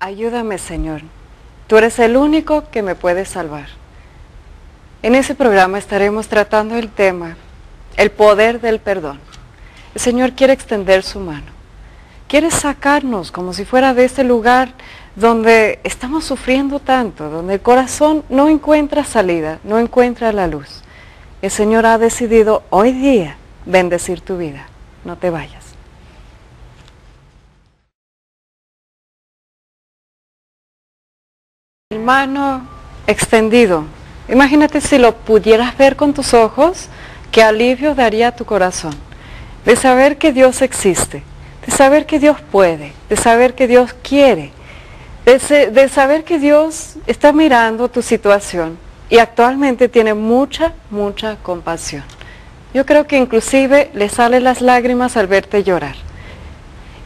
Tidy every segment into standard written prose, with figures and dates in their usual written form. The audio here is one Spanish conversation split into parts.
Ayúdame, Señor. Tú eres el único que me puede salvar. En ese programa estaremos tratando el tema, el poder del perdón. El Señor quiere extender su mano. Quiere sacarnos como si fuera de este lugar donde estamos sufriendo tanto, donde el corazón no encuentra salida, no encuentra la luz. El Señor ha decidido hoy día bendecir tu vida. No te vayas. El mano extendido. Imagínate si lo pudieras ver con tus ojos, qué alivio daría a tu corazón. De saber que Dios existe, de saber que Dios puede, de saber que Dios quiere, de saber que Dios está mirando tu situación y actualmente tiene mucha compasión. Yo creo que inclusive le salen las lágrimas al verte llorar.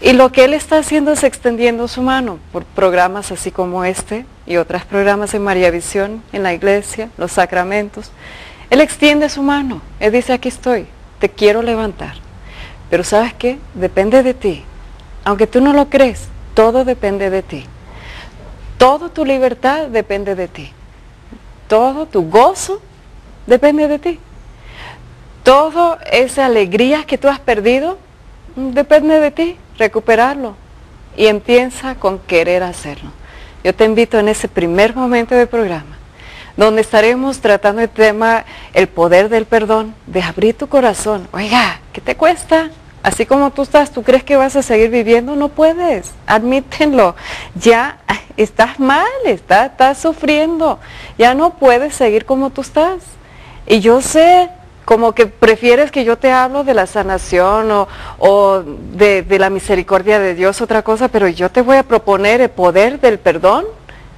Y lo que Él está haciendo es extendiendo su mano por programas así como este y otros programas en María Visión, en la iglesia, los sacramentos. Él extiende su mano. Él dice, aquí estoy, te quiero levantar. Pero ¿sabes qué? Depende de ti. Aunque tú no lo crees, todo depende de ti. Toda tu libertad depende de ti. Todo tu gozo depende de ti. Toda esa alegría que tú has perdido depende de ti, recuperarlo. Y empieza con querer hacerlo. Yo te invito en ese primer momento del programa, donde estaremos tratando el tema, el poder del perdón, de abrir tu corazón. Oiga, ¿qué te cuesta? Así como tú estás, ¿tú crees que vas a seguir viviendo? No puedes, admítenlo. Ya estás mal, estás sufriendo. Ya no puedes seguir como tú estás. Y yo sé, como que prefieres que yo te hablo de la sanación o de la misericordia de Dios, otra cosa, pero yo te voy a proponer el poder del perdón.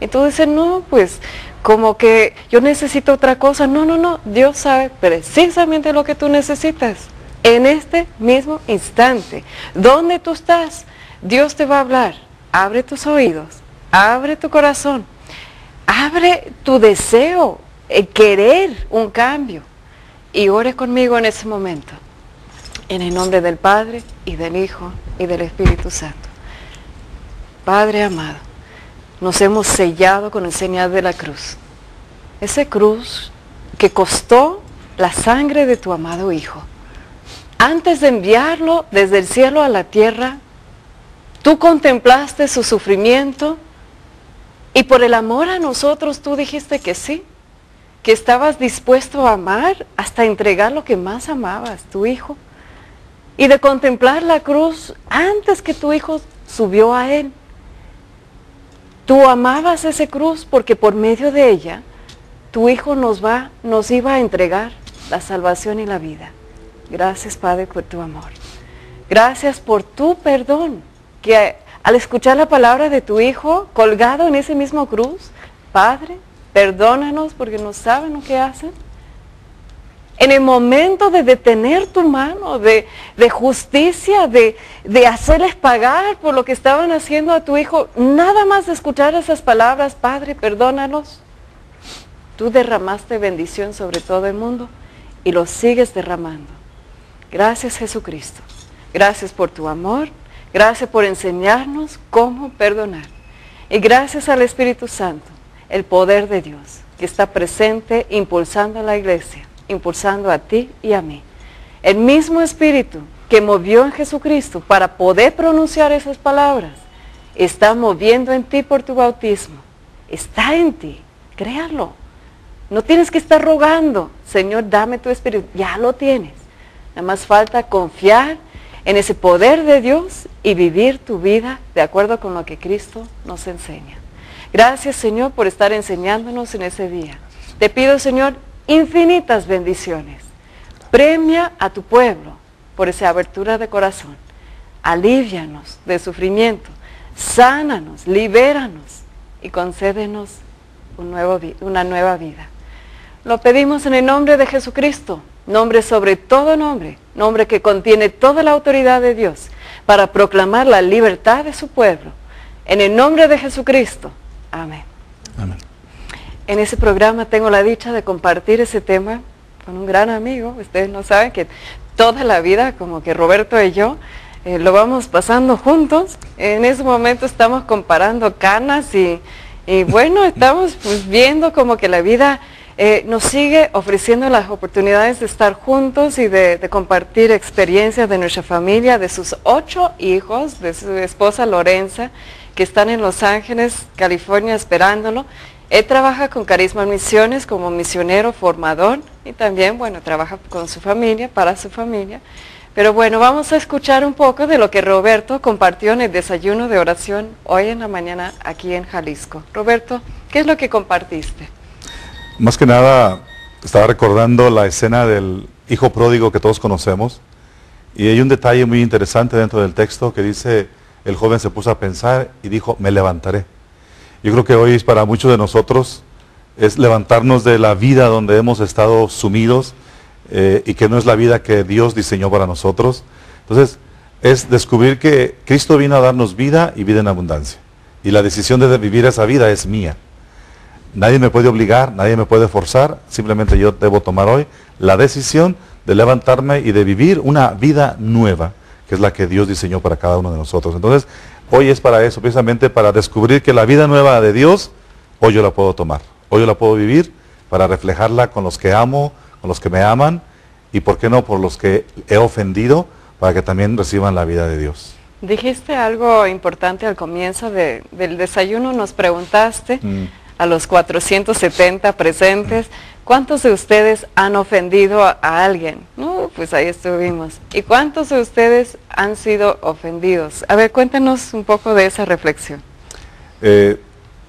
Y tú dices, no, pues como que yo necesito otra cosa. No, Dios sabe precisamente lo que tú necesitas. En este mismo instante, donde tú estás, Dios te va a hablar. Abre tus oídos, abre tu corazón, abre tu deseo, el querer un cambio. Y ore conmigo en ese momento, en el nombre del Padre, y del Hijo, y del Espíritu Santo. Padre amado, nos hemos sellado con el señal de la cruz. Esa cruz que costó la sangre de tu amado Hijo. Antes de enviarlo desde el cielo a la tierra, tú contemplaste su sufrimiento y por el amor a nosotros tú dijiste que sí, que estabas dispuesto a amar hasta entregar lo que más amabas, tu Hijo. Y de contemplar la cruz antes que tu Hijo subió a Él. Tú amabas esa cruz porque por medio de ella, tu Hijo nos iba a entregar la salvación y la vida. Gracias, Padre, por tu amor. Gracias por tu perdón, que al escuchar la palabra de tu Hijo colgado en ese mismo cruz, Padre, perdónanos porque no saben lo que hacen. En el momento de detener tu mano, de justicia, de hacerles pagar por lo que estaban haciendo a tu Hijo, nada más de escuchar esas palabras, Padre, perdónanos. Tú derramaste bendición sobre todo el mundo y lo sigues derramando. Gracias, Jesucristo. Gracias por tu amor. Gracias por enseñarnos cómo perdonar. Y gracias al Espíritu Santo, el poder de Dios, que está presente impulsando a la iglesia, impulsando a ti y a mí. El mismo Espíritu que movió en Jesucristo para poder pronunciar esas palabras, está moviendo en ti por tu bautismo. Está en ti, créalo. No tienes que estar rogando, Señor, dame tu Espíritu, ya lo tienes. Nada más falta confiar en ese poder de Dios y vivir tu vida de acuerdo con lo que Cristo nos enseña. Gracias, Señor, por estar enseñándonos en ese día. Te pido, Señor, infinitas bendiciones. Premia a tu pueblo por esa abertura de corazón. Alívianos de sufrimiento. Sánanos, libéranos y concédenos una nueva vida. Lo pedimos en el nombre de Jesucristo, nombre sobre todo nombre, nombre que contiene toda la autoridad de Dios para proclamar la libertad de su pueblo. En el nombre de Jesucristo. Amén. Amén. En ese programa tengo la dicha de compartir ese tema con un gran amigo. Ustedes no saben que toda la vida, como que Roberto y yo, lo vamos pasando juntos. En ese momento estamos comparando canas y bueno, estamos pues viendo como que la vida nos sigue ofreciendo las oportunidades de estar juntos y de compartir experiencias de nuestra familia, de sus 8 hijos, de su esposa Lorenza, que están en Los Ángeles, California, esperándolo. Él trabaja con Carisma Misiones como misionero formador y también, bueno, trabaja con su familia, para su familia. Pero bueno, vamos a escuchar un poco de lo que Roberto compartió en el desayuno de oración hoy en la mañana aquí en Jalisco. Roberto, ¿qué es lo que compartiste? Más que nada, estaba recordando la escena del hijo pródigo que todos conocemos, y hay un detalle muy interesante dentro del texto que dice, el joven se puso a pensar y dijo, me levantaré. Yo creo que hoy para muchos de nosotros es levantarnos de la vida donde hemos estado sumidos y que no es la vida que Dios diseñó para nosotros. Entonces, es descubrir que Cristo vino a darnos vida y vida en abundancia. Y la decisión de vivir esa vida es mía. Nadie me puede obligar, nadie me puede forzar, simplemente yo debo tomar hoy la decisión de levantarme y de vivir una vida nueva, que es la que Dios diseñó para cada uno de nosotros. Entonces, hoy es para eso, precisamente para descubrir que la vida nueva de Dios, hoy yo la puedo tomar, hoy yo la puedo vivir para reflejarla con los que amo, con los que me aman, y por qué no, por los que he ofendido, para que también reciban la vida de Dios. Dijiste algo importante al comienzo del desayuno, nos preguntaste a los 470 presentes, ¿cuántos de ustedes han ofendido a alguien? No, pues ahí estuvimos. ¿Y cuántos de ustedes han sido ofendidos? A ver, cuéntanos un poco de esa reflexión.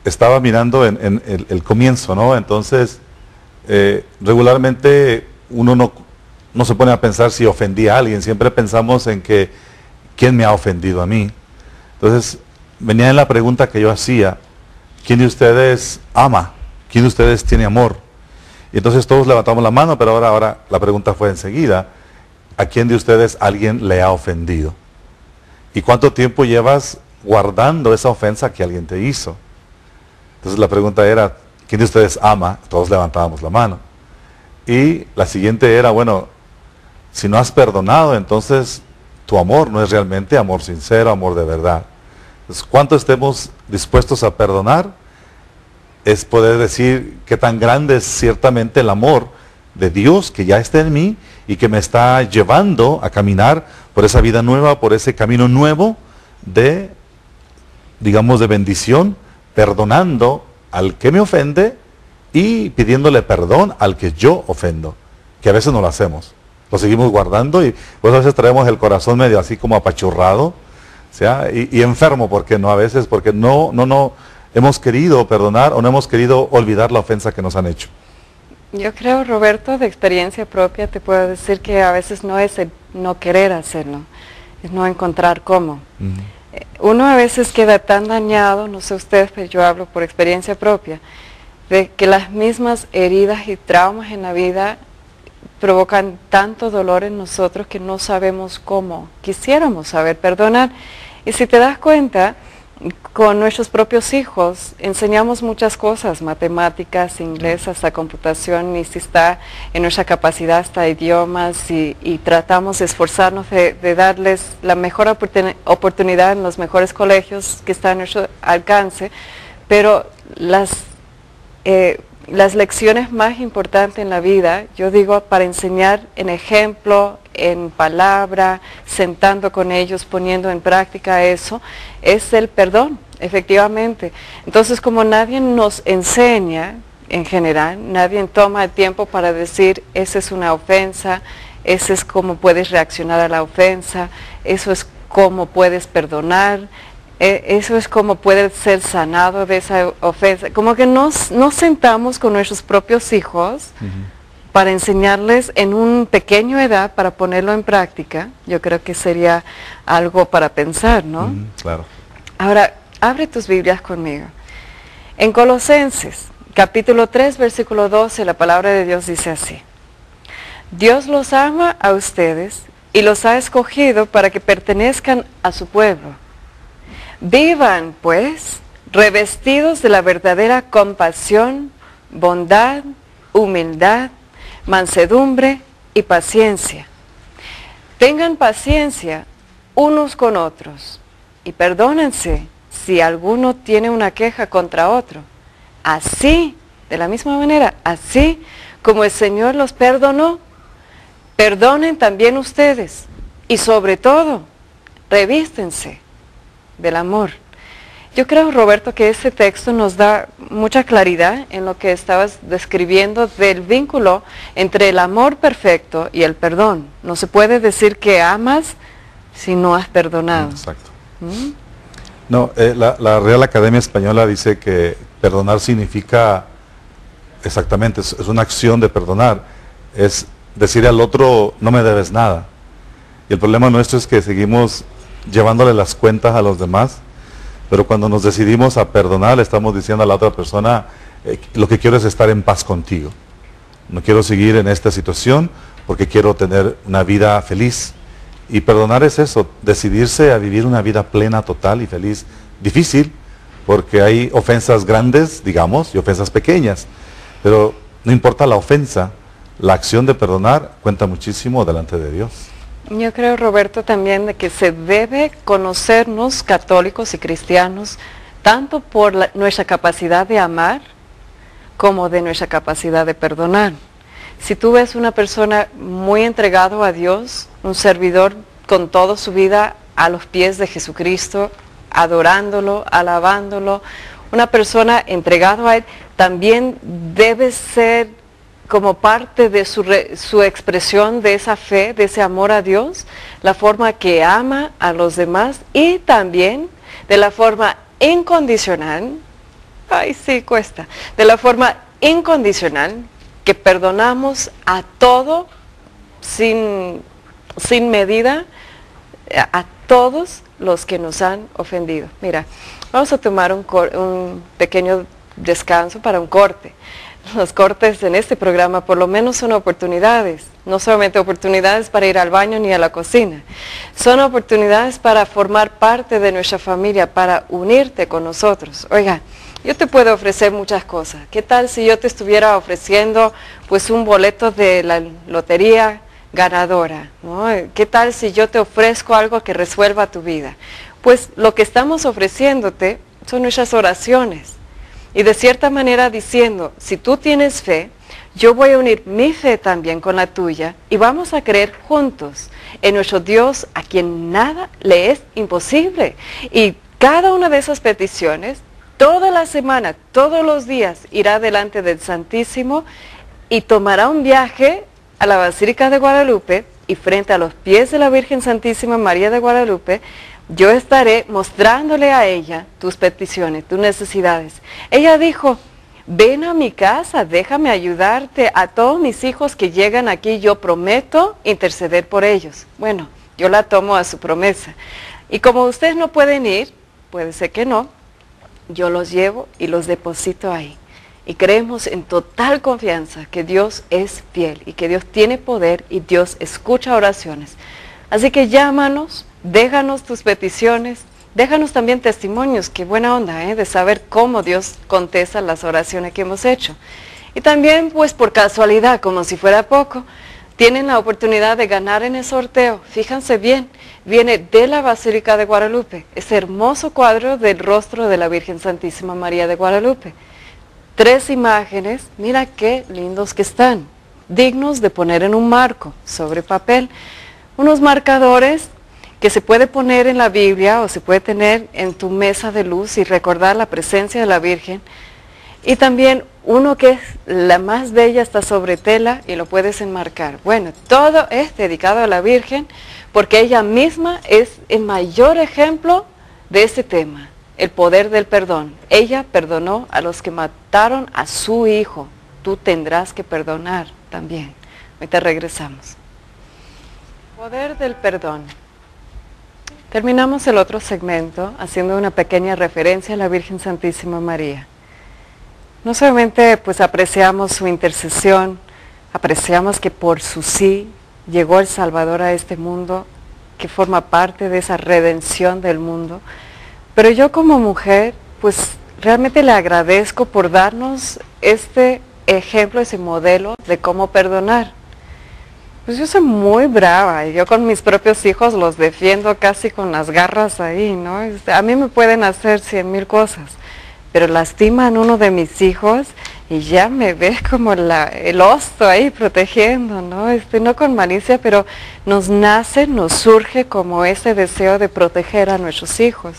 Estaba mirando en el comienzo, ¿no? Entonces, regularmente uno no se pone a pensar si ofendí a alguien, siempre pensamos en que, ¿quién me ha ofendido a mí? Entonces, venía en la pregunta que yo hacía, ¿quién de ustedes ama? ¿Quién de ustedes tiene amor? Y entonces todos levantamos la mano, pero ahora la pregunta fue enseguida, ¿a quién de ustedes alguien le ha ofendido? ¿Y cuánto tiempo llevas guardando esa ofensa que alguien te hizo? Entonces la pregunta era, ¿quién de ustedes ama? Todos levantábamos la mano. Y la siguiente era, bueno, si no has perdonado, entonces tu amor no es realmente amor sincero, amor de verdad. Entonces, ¿cuánto estemos dispuestos a perdonar? Es poder decir qué tan grande es ciertamente el amor de Dios que ya está en mí y que me está llevando a caminar por esa vida nueva, por ese camino nuevo de, digamos, de bendición, perdonando al que me ofende y pidiéndole perdón al que yo ofendo, que a veces no lo hacemos. Lo seguimos guardando y pues a veces traemos el corazón medio así como apachurrado, ¿sí? Y enfermo, ¿por qué no? A veces porque no hemos querido perdonar o no hemos querido olvidar la ofensa que nos han hecho. Yo creo, Roberto, de experiencia propia, te puedo decir que a veces no es el no querer hacerlo, es no encontrar cómo. Uno a veces queda tan dañado, no sé ustedes, pero yo hablo por experiencia propia, de que las mismas heridas y traumas en la vida provocan tanto dolor en nosotros que no sabemos cómo. Quisiéramos saber perdonar. Y si te das cuenta, con nuestros propios hijos enseñamos muchas cosas, matemáticas, inglés, hasta computación, y si está en nuestra capacidad hasta idiomas, y tratamos de esforzarnos de darles la mejor oportunidad en los mejores colegios que está a nuestro alcance, pero las lecciones más importantes en la vida, yo digo, para enseñar en ejemplo, en palabra, sentando con ellos, poniendo en práctica eso, es el perdón, efectivamente. Entonces, como nadie nos enseña, en general, nadie toma el tiempo para decir, esa es una ofensa, ese es cómo puedes reaccionar a la ofensa, eso es cómo puedes perdonar, eso es como puede ser sanado de esa ofensa. Como que nos sentamos con nuestros propios hijos para enseñarles en una pequeña edad, para ponerlo en práctica. Yo creo que sería algo para pensar, ¿no? Claro. Ahora, abre tus Biblias conmigo. En Colosenses, capítulo 3, versículo 12, la palabra de Dios dice así: Dios los ama a ustedes y los ha escogido para que pertenezcan a su pueblo. Vivan, pues, revestidos de la verdadera compasión, bondad, humildad, mansedumbre y paciencia. Tengan paciencia unos con otros y perdónense si alguno tiene una queja contra otro. Así, de la misma manera, así como el Señor los perdonó, perdonen también ustedes. Y sobre todo, revístense del amor. Yo creo, Roberto, que este texto nos da mucha claridad en lo que estabas describiendo del vínculo entre el amor perfecto y el perdón. No se puede decir que amas si no has perdonado. Exacto. No, la Real Academia Española dice que perdonar significa, exactamente, es una acción de perdonar, es decir al otro, no me debes nada. Y el problema nuestro es que seguimos llevándole las cuentas a los demás, pero cuando nos decidimos a perdonar, le estamos diciendo a la otra persona, lo que quiero es estar en paz contigo. No quiero seguir en esta situación porque quiero tener una vida feliz. Y perdonar es eso, decidirse a vivir una vida plena, total y feliz. Difícil, porque hay ofensas grandes, digamos, y ofensas pequeñas. Pero no importa la ofensa, la acción de perdonar cuenta muchísimo delante de Dios. Yo creo, Roberto, también de que se debe conocernos, católicos y cristianos, tanto por nuestra capacidad de amar, como de nuestra capacidad de perdonar. Si tú ves una persona muy entregado a Dios, un servidor con toda su vida a los pies de Jesucristo, adorándolo, alabándolo, una persona entregada a Él, también debe ser como parte de su expresión de esa fe, de ese amor a Dios, la forma que ama a los demás y también de la forma incondicional, de la forma incondicional que perdonamos a todo sin medida, a todos los que nos han ofendido. Mira, vamos a tomar un pequeño descanso para un corte. Los cortes en este programa por lo menos son oportunidades, no solamente oportunidades para ir al baño ni a la cocina, son oportunidades para formar parte de nuestra familia, para unirte con nosotros. Oiga, yo te puedo ofrecer muchas cosas. ¿Qué tal si yo te estuviera ofreciendo pues un boleto de la lotería ganadora, ¿no? ¿Qué tal si yo te ofrezco algo que resuelva tu vida? Pues lo que estamos ofreciéndote son nuestras oraciones. Y de cierta manera diciendo, si tú tienes fe, yo voy a unir mi fe también con la tuya y vamos a creer juntos en nuestro Dios a quien nada le es imposible. Y cada una de esas peticiones, toda la semana, todos los días, irá delante del Santísimo y tomará un viaje a la Basílica de Guadalupe y frente a los pies de la Virgen Santísima María de Guadalupe, yo estaré mostrándole a ella tus peticiones, tus necesidades. Ella dijo, ven a mi casa, déjame ayudarte a todos mis hijos que llegan aquí, yo prometo interceder por ellos. Bueno, yo la tomo a su promesa. Y como ustedes no pueden ir, puede ser que no, yo los llevo y los deposito ahí. Y creemos en total confianza que Dios es fiel y que Dios tiene poder y Dios escucha oraciones. Así que llámanos, déjanos tus peticiones, déjanos también testimonios, qué buena onda, de saber cómo Dios contesta las oraciones que hemos hecho. Y también, pues por casualidad, como si fuera poco, tienen la oportunidad de ganar en el sorteo. Fíjense bien, viene de la Basílica de Guadalupe, ese hermoso cuadro del rostro de la Virgen Santísima María de Guadalupe. 3 imágenes, mira qué lindos que están, dignos de poner en un marco sobre papel. Unos marcadores que se puede poner en la Biblia o se puede tener en tu mesa de luz y recordar la presencia de la Virgen. Y también uno que es la más bella, está sobre tela y lo puedes enmarcar. Bueno, todo es dedicado a la Virgen porque ella misma es el mayor ejemplo de este tema, el poder del perdón. Ella perdonó a los que mataron a su hijo. Tú tendrás que perdonar también. Ahorita regresamos. Poder del perdón. Terminamos el otro segmento haciendo una pequeña referencia a la Virgen Santísima María. No solamente pues apreciamos su intercesión, apreciamos que por su sí llegó el Salvador a este mundo, que forma parte de esa redención del mundo, pero yo como mujer pues realmente le agradezco por darnos este ejemplo, ese modelo de cómo perdonar. Pues yo soy muy brava y yo con mis propios hijos los defiendo casi con las garras ahí, ¿no? A mí me pueden hacer 100,000 cosas, pero lastiman uno de mis hijos y ya me ve como el oso ahí protegiendo, ¿no? No con malicia, pero nos nace, nos surge como ese deseo de proteger a nuestros hijos.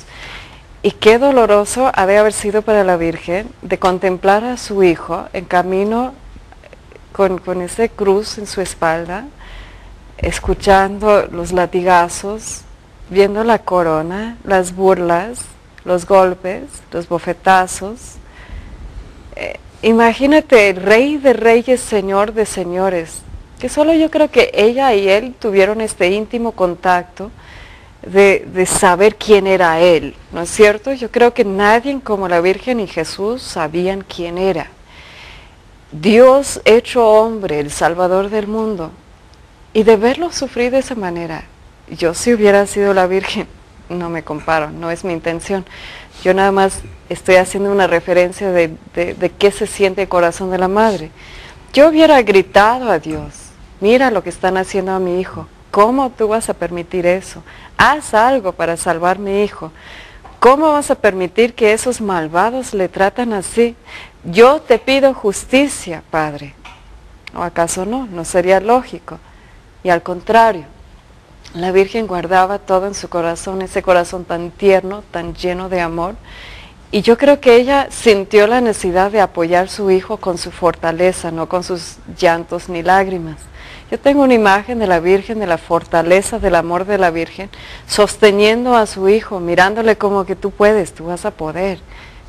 Y qué doloroso ha de haber sido para la Virgen de contemplar a su hijo en camino con ese cruz en su espalda, escuchando los latigazos, viendo la corona, las burlas, los golpes, los bofetazos. Imagínate, Rey de Reyes, Señor de Señores, que solo yo creo que ella y él tuvieron este íntimo contacto de saber quién era él, ¿no es cierto? Yo creo que nadie como la Virgen y Jesús sabían quién era. Dios hecho hombre, el Salvador del mundo, y de verlo sufrir de esa manera, yo si hubiera sido la Virgen, no me comparo, no es mi intención, yo nada más estoy haciendo una referencia de qué se siente el corazón de la madre. Yo hubiera gritado a Dios, mira lo que están haciendo a mi hijo, ¿cómo tú vas a permitir eso? Haz algo para salvar a mi hijo. ¿Cómo vas a permitir que esos malvados le tratan así? Yo te pido justicia, Padre. ¿O acaso no? No sería lógico. Y al contrario, la Virgen guardaba todo en su corazón, ese corazón tan tierno, tan lleno de amor. Y yo creo que ella sintió la necesidad de apoyar a su hijo con su fortaleza, no con sus llantos ni lágrimas. Yo tengo una imagen de la Virgen, de la fortaleza del amor de la Virgen, sosteniendo a su hijo, mirándole como que tú puedes, tú vas a poder,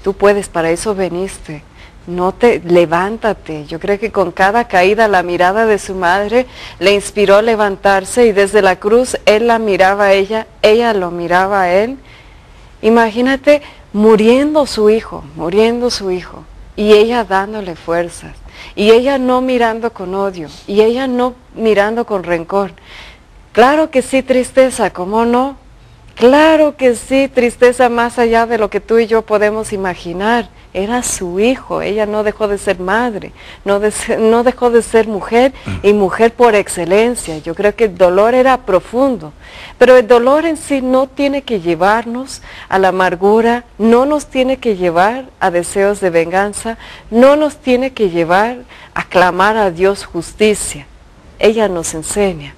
tú puedes, para eso veniste. Levántate. Yo creo que con cada caída la mirada de su madre le inspiró a levantarse y desde la cruz él la miraba a ella lo miraba a él. Imagínate muriendo su hijo, y ella dándole fuerzas, y ella no mirando con odio, y ella no mirando con rencor. Claro que sí, tristeza, ¿cómo no? Claro que sí, tristeza más allá de lo que tú y yo podemos imaginar. Era su hijo, ella no dejó de ser madre, no dejó de ser mujer, y mujer por excelencia. Yo creo que el dolor era profundo, pero el dolor en sí no tiene que llevarnos a la amargura, no nos tiene que llevar a deseos de venganza, no nos tiene que llevar a clamar a Dios justicia. Ella nos enseña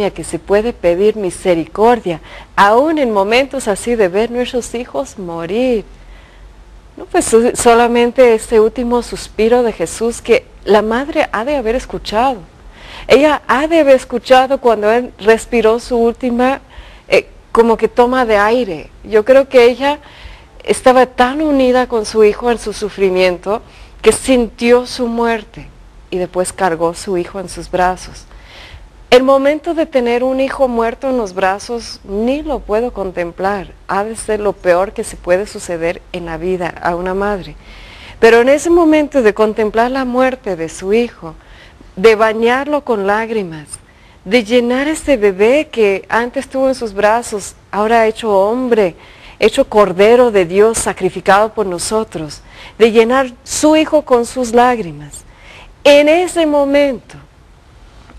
que se puede pedir misericordia, aún en momentos así de ver nuestros hijos morir. No, pues solamente este último suspiro de Jesús que la madre ha de haber escuchado. Ella ha de haber escuchado cuando él respiró su última como que toma de aire. Yo creo que ella estaba tan unida con su hijo en su sufrimiento que sintió su muerte y después cargó su hijo en sus brazos. El momento de tener un hijo muerto en los brazos ni lo puedo contemplar. Ha de ser lo peor que se puede suceder en la vida a una madre. Pero en ese momento de contemplar la muerte de su hijo, de bañarlo con lágrimas, de llenar ese bebé que antes estuvo en sus brazos, ahora hecho hombre, hecho cordero de Dios, sacrificado por nosotros, de llenar su hijo con sus lágrimas. En ese momento,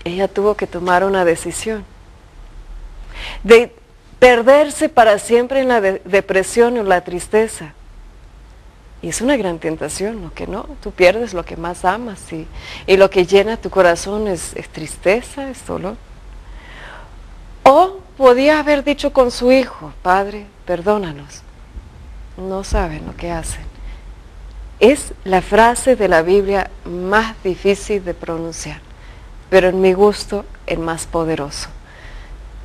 ella tuvo que tomar una decisión de perderse para siempre en la depresión o la tristeza. Y es una gran tentación, ¿no? Que no, tú pierdes lo que más amas y lo que llena tu corazón es tristeza, es dolor. O podía haber dicho con su hijo, Padre, perdónanos, no saben lo que hacen. Es la frase de la Biblia más difícil de pronunciar, pero en mi gusto el más poderoso.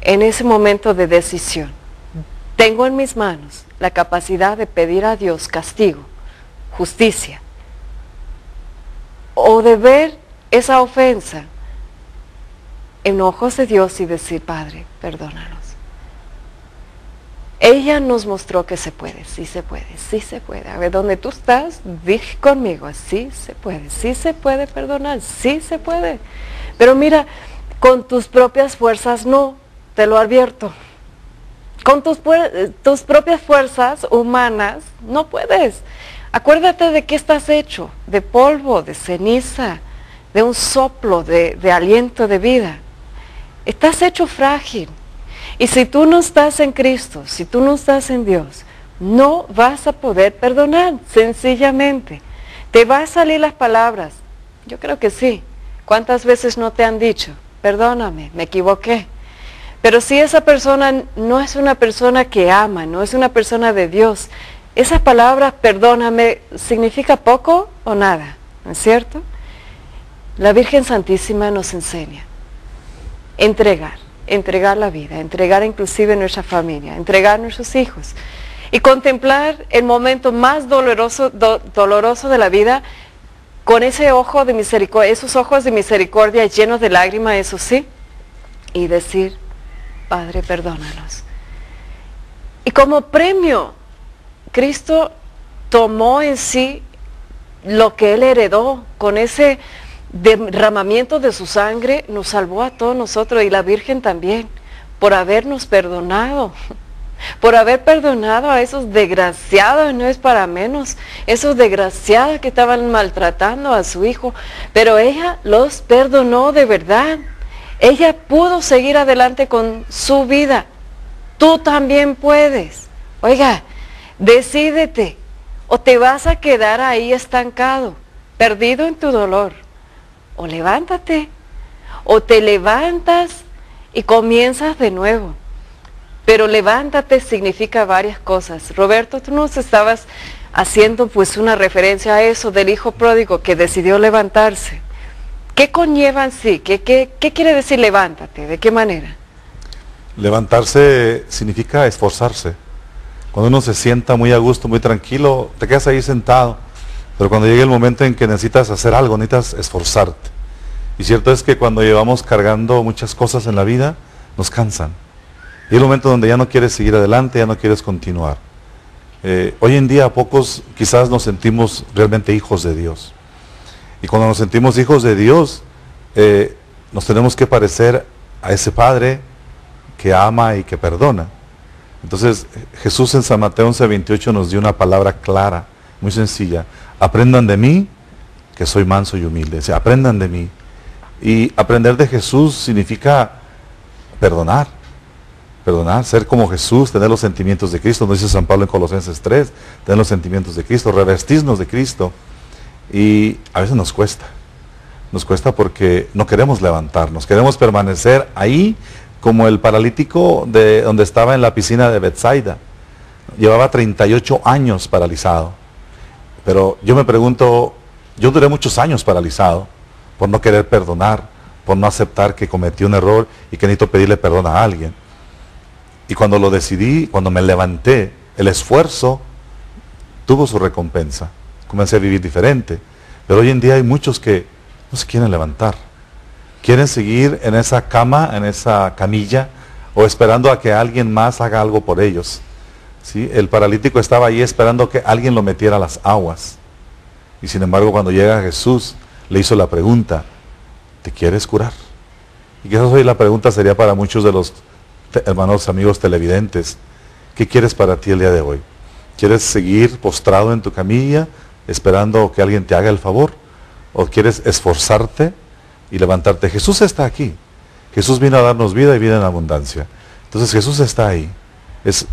En ese momento de decisión, tengo en mis manos la capacidad de pedir a Dios castigo, justicia, o de ver esa ofensa en ojos de Dios y decir, Padre, perdónanos. Ella nos mostró que se puede, sí se puede, sí se puede. A ver, donde tú estás, dije conmigo, sí se puede perdonar, sí se puede. Pero mira, con tus propias fuerzas no, te lo advierto. Con tus propias fuerzas humanas no puedes. Acuérdate de qué estás hecho, de polvo, de ceniza, de un soplo de aliento de vida. Estás hecho frágil. Y si tú no estás en Cristo, si tú no estás en Dios, no vas a poder perdonar, sencillamente. Te van a salir las palabras. Yo creo que sí. ¿Cuántas veces no te han dicho, perdóname, me equivoqué? Pero si esa persona no es una persona que ama, no es una persona de Dios, esas palabras, perdóname, ¿significa poco o nada? ¿No es cierto? La Virgen Santísima nos enseña entregar la vida, entregar inclusive nuestra familia, entregar nuestros hijos y contemplar el momento más doloroso de la vida con ese ojo de misericordia, esos ojos de misericordia llenos de lágrimas, eso sí, y decir, Padre, perdónanos. Y como premio, Cristo tomó en sí lo que Él heredó, con ese derramamiento de su sangre, nos salvó a todos nosotros y la Virgen también, por habernos perdonado. Por haber perdonado a esos desgraciados, no es para menos, esos desgraciados que estaban maltratando a su hijo, pero ella los perdonó de verdad. Ella pudo seguir adelante con su vida. Tú también puedes. Oiga, decídete, o te vas a quedar ahí estancado, perdido en tu dolor, o levántate, o te levantas y comienzas de nuevo. Pero levántate significa varias cosas. Roberto, tú nos estabas haciendo pues una referencia a eso del hijo pródigo que decidió levantarse. ¿Qué conlleva en sí? ¿Qué quiere decir levántate? ¿De qué manera? Levantarse significa esforzarse. Cuando uno se sienta muy a gusto, muy tranquilo, te quedas ahí sentado. Pero cuando llegue el momento en que necesitas hacer algo, necesitas esforzarte. Y cierto es que cuando llevamos cargando muchas cosas en la vida, nos cansan. Y es el momento donde ya no quieres seguir adelante, ya no quieres continuar. Hoy en día pocos quizás nos sentimos realmente hijos de Dios. Y cuando nos sentimos hijos de Dios, nos tenemos que parecer a ese Padre que ama y que perdona. Entonces Jesús en San Mateo 11:28 nos dio una palabra clara, muy sencilla. Aprendan de mí, que soy manso y humilde. O sea, aprendan de mí. Y aprender de Jesús significa perdonar. Perdonar, ser como Jesús, tener los sentimientos de Cristo, nos dice San Pablo en Colosenses 3, tener los sentimientos de Cristo, revestirnos de Cristo. Y a veces nos cuesta porque no queremos levantarnos, queremos permanecer ahí como el paralítico de donde estaba en la piscina de Betsaida. Llevaba 38 años paralizado, pero yo me pregunto, yo duré muchos años paralizado por no querer perdonar, por no aceptar que cometí un error y que necesito pedirle perdón a alguien. Y cuando lo decidí, cuando me levanté, el esfuerzo tuvo su recompensa. Comencé a vivir diferente. Pero hoy en día hay muchos que no se quieren levantar. Quieren seguir en esa cama, en esa camilla, o esperando a que alguien más haga algo por ellos. ¿Sí? El paralítico estaba ahí esperando que alguien lo metiera a las aguas. Y sin embargo, cuando llega Jesús, le hizo la pregunta, ¿te quieres curar? Y quizás hoy la pregunta sería para muchos de los hermanos, amigos televidentes, ¿qué quieres para ti el día de hoy? ¿Quieres seguir postrado en tu camilla, esperando que alguien te haga el favor? ¿O quieres esforzarte y levantarte? Jesús está aquí. Jesús vino a darnos vida y vida en abundancia. Entonces Jesús está ahí. Es,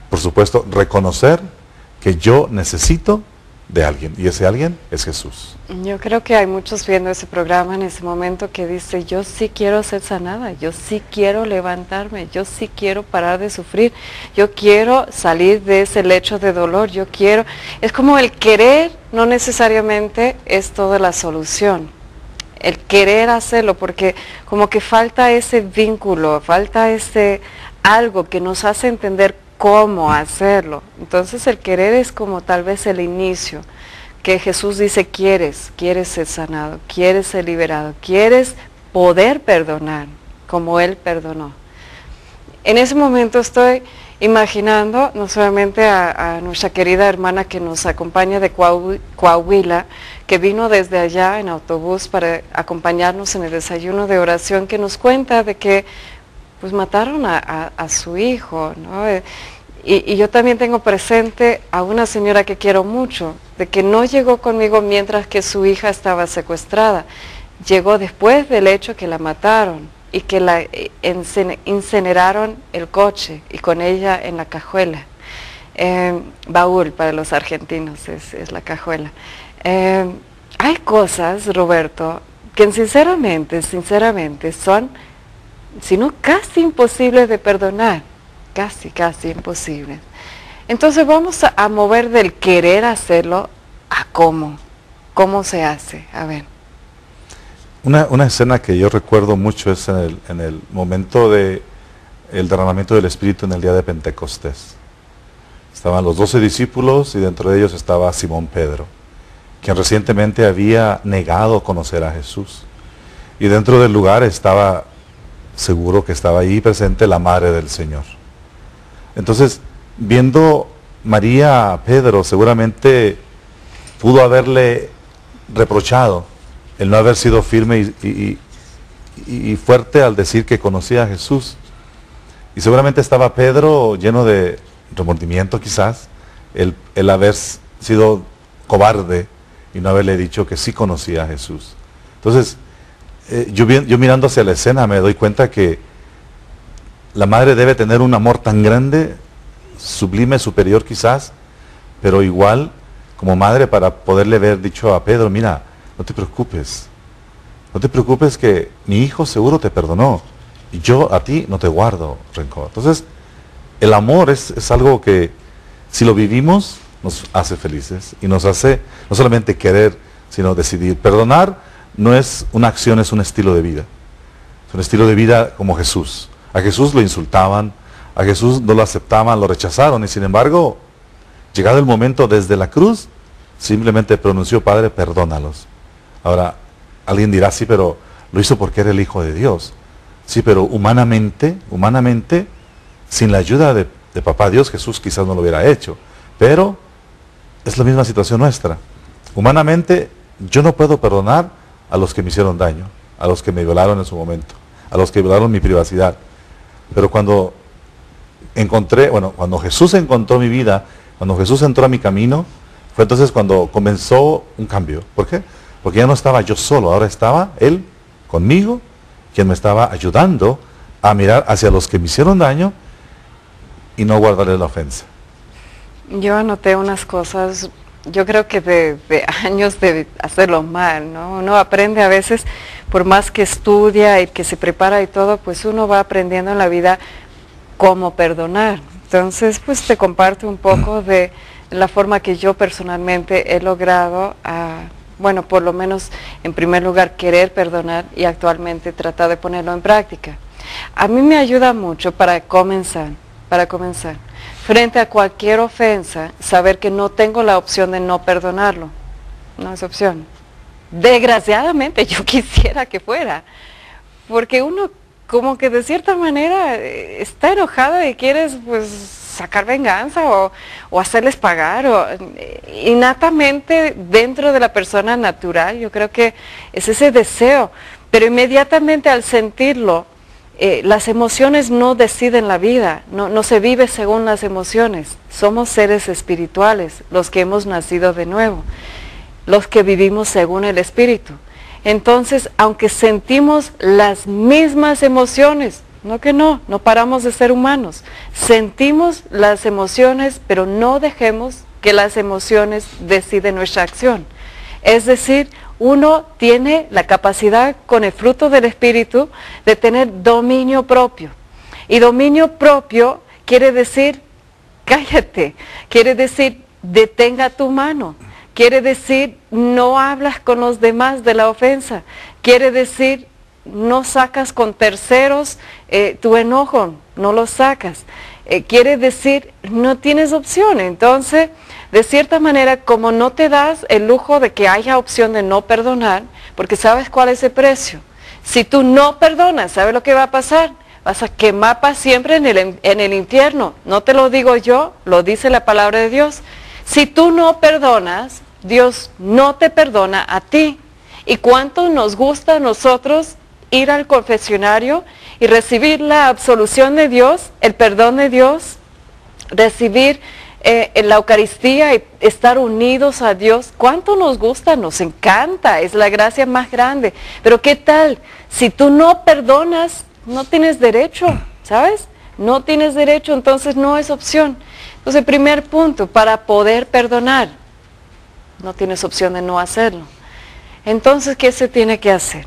por supuesto, reconocer que yo necesito de alguien, y ese alguien es Jesús. Yo creo que hay muchos viendo ese programa en ese momento que dice, yo sí quiero ser sanada, yo sí quiero levantarme, yo sí quiero parar de sufrir, yo quiero salir de ese lecho de dolor, yo quiero, es como el querer no necesariamente es toda la solución, el querer hacerlo, porque como que falta ese vínculo, falta ese algo que nos hace entender cómo hacerlo. Entonces el querer es como tal vez el inicio, que Jesús dice, quieres ser sanado, quieres ser liberado, quieres poder perdonar como Él perdonó. En ese momento estoy imaginando no solamente a nuestra querida hermana que nos acompaña de Coahuila, que vino desde allá en autobús para acompañarnos en el desayuno de oración, que nos cuenta de que pues mataron a su hijo, ¿no? Y yo también tengo presente a una señora que quiero mucho, de que no llegó conmigo mientras que su hija estaba secuestrada. llegó después del hecho que la mataron y que la incineraron el coche y con ella en la cajuela. Baúl para los argentinos es la cajuela. Hay cosas, Roberto, que sinceramente son, si no casi imposibles de perdonar, casi imposibles. Entonces vamos a mover del querer hacerlo a cómo se hace. A ver. Una escena que yo recuerdo mucho es en el momento del derramamiento del Espíritu en el día de Pentecostés. Estaban los 12 discípulos y dentro de ellos estaba Simón Pedro, quien recientemente había negado conocer a Jesús. Y dentro del lugar estaba, seguro que estaba ahí presente la Madre del Señor. Entonces, viendo María a Pedro, seguramente pudo haberle reprochado el no haber sido firme y fuerte al decir que conocía a Jesús. Y seguramente estaba Pedro lleno de remordimiento quizás, el haber sido cobarde y no haberle dicho que sí conocía a Jesús. Entonces, yo mirando hacia la escena me doy cuenta que la madre debe tener un amor tan grande, sublime, superior quizás, pero igual como madre para poderle haber dicho a Pedro, mira, no te preocupes que mi hijo seguro te perdonó y yo a ti no te guardo rencor. Entonces, el amor es algo que si lo vivimos nos hace felices y nos hace no solamente querer, sino decidir. Perdonar no es una acción, es un estilo de vida. Es un estilo de vida como Jesús. A Jesús lo insultaban, a Jesús no lo aceptaban, lo rechazaron y sin embargo, llegado el momento desde la cruz, simplemente pronunció, Padre, perdónalos. Ahora, alguien dirá, sí, pero lo hizo porque era el Hijo de Dios. Sí, pero humanamente, sin la ayuda de Papá Dios, Jesús quizás no lo hubiera hecho. Pero es la misma situación nuestra. Humanamente, yo no puedo perdonar a los que me hicieron daño, a los que me violaron en su momento, a los que violaron mi privacidad. Pero cuando cuando Jesús encontró mi vida, cuando Jesús entró a mi camino, fue entonces cuando comenzó un cambio. ¿Por qué? Porque ya no estaba yo solo, ahora estaba Él conmigo, quien me estaba ayudando a mirar hacia los que me hicieron daño y no guardarles la ofensa. Yo anoté unas cosas, yo creo que de años de hacerlo mal, ¿no? Uno aprende a veces, por más que estudia y que se prepara y todo, pues uno va aprendiendo en la vida cómo perdonar. Entonces, pues te comparto un poco de la forma que yo personalmente he logrado, bueno, por lo menos en primer lugar querer perdonar y actualmente tratar de ponerlo en práctica. A mí me ayuda mucho para comenzar, frente a cualquier ofensa, saber que no tengo la opción de no perdonarlo. No es opción. Desgraciadamente yo quisiera que fuera, porque uno como que de cierta manera está enojado y quieres pues sacar venganza o hacerles pagar, o innatamente dentro de la persona natural, yo creo que es ese deseo, pero inmediatamente al sentirlo, las emociones no deciden la vida, no se vive según las emociones. Somos seres espirituales, los que hemos nacido de nuevo, los que vivimos según el Espíritu. Entonces, aunque sentimos las mismas emociones, no paramos de ser humanos, sentimos las emociones, pero no dejemos que las emociones deciden nuestra acción. Es decir, uno tiene la capacidad con el fruto del Espíritu de tener dominio propio. Y dominio propio quiere decir, cállate, quiere decir, detenga tu mano, quiere decir, no hablas con los demás de la ofensa, quiere decir, no sacas con terceros tu enojo, no lo sacas. Quiere decir, no tienes opción. Entonces, de cierta manera, como no te das el lujo de que haya opción de no perdonar, porque sabes cuál es el precio. Si tú no perdonas, ¿sabes lo que va a pasar? Vas a quemar para siempre en el infierno. No te lo digo yo, lo dice la palabra de Dios. Si tú no perdonas, Dios no te perdona a ti. ¿Y cuánto nos gusta a nosotros ir al confesionario y recibir la absolución de Dios, el perdón de Dios, recibir en la Eucaristía y estar unidos a Dios. ¿Cuánto nos gusta? Nos encanta, es la gracia más grande. Pero ¿qué tal? Si tú no perdonas, no tienes derecho, ¿sabes? No tienes derecho, entonces no es opción. Entonces, primer punto, para poder perdonar, no tienes opción de no hacerlo. Entonces, ¿qué se tiene que hacer?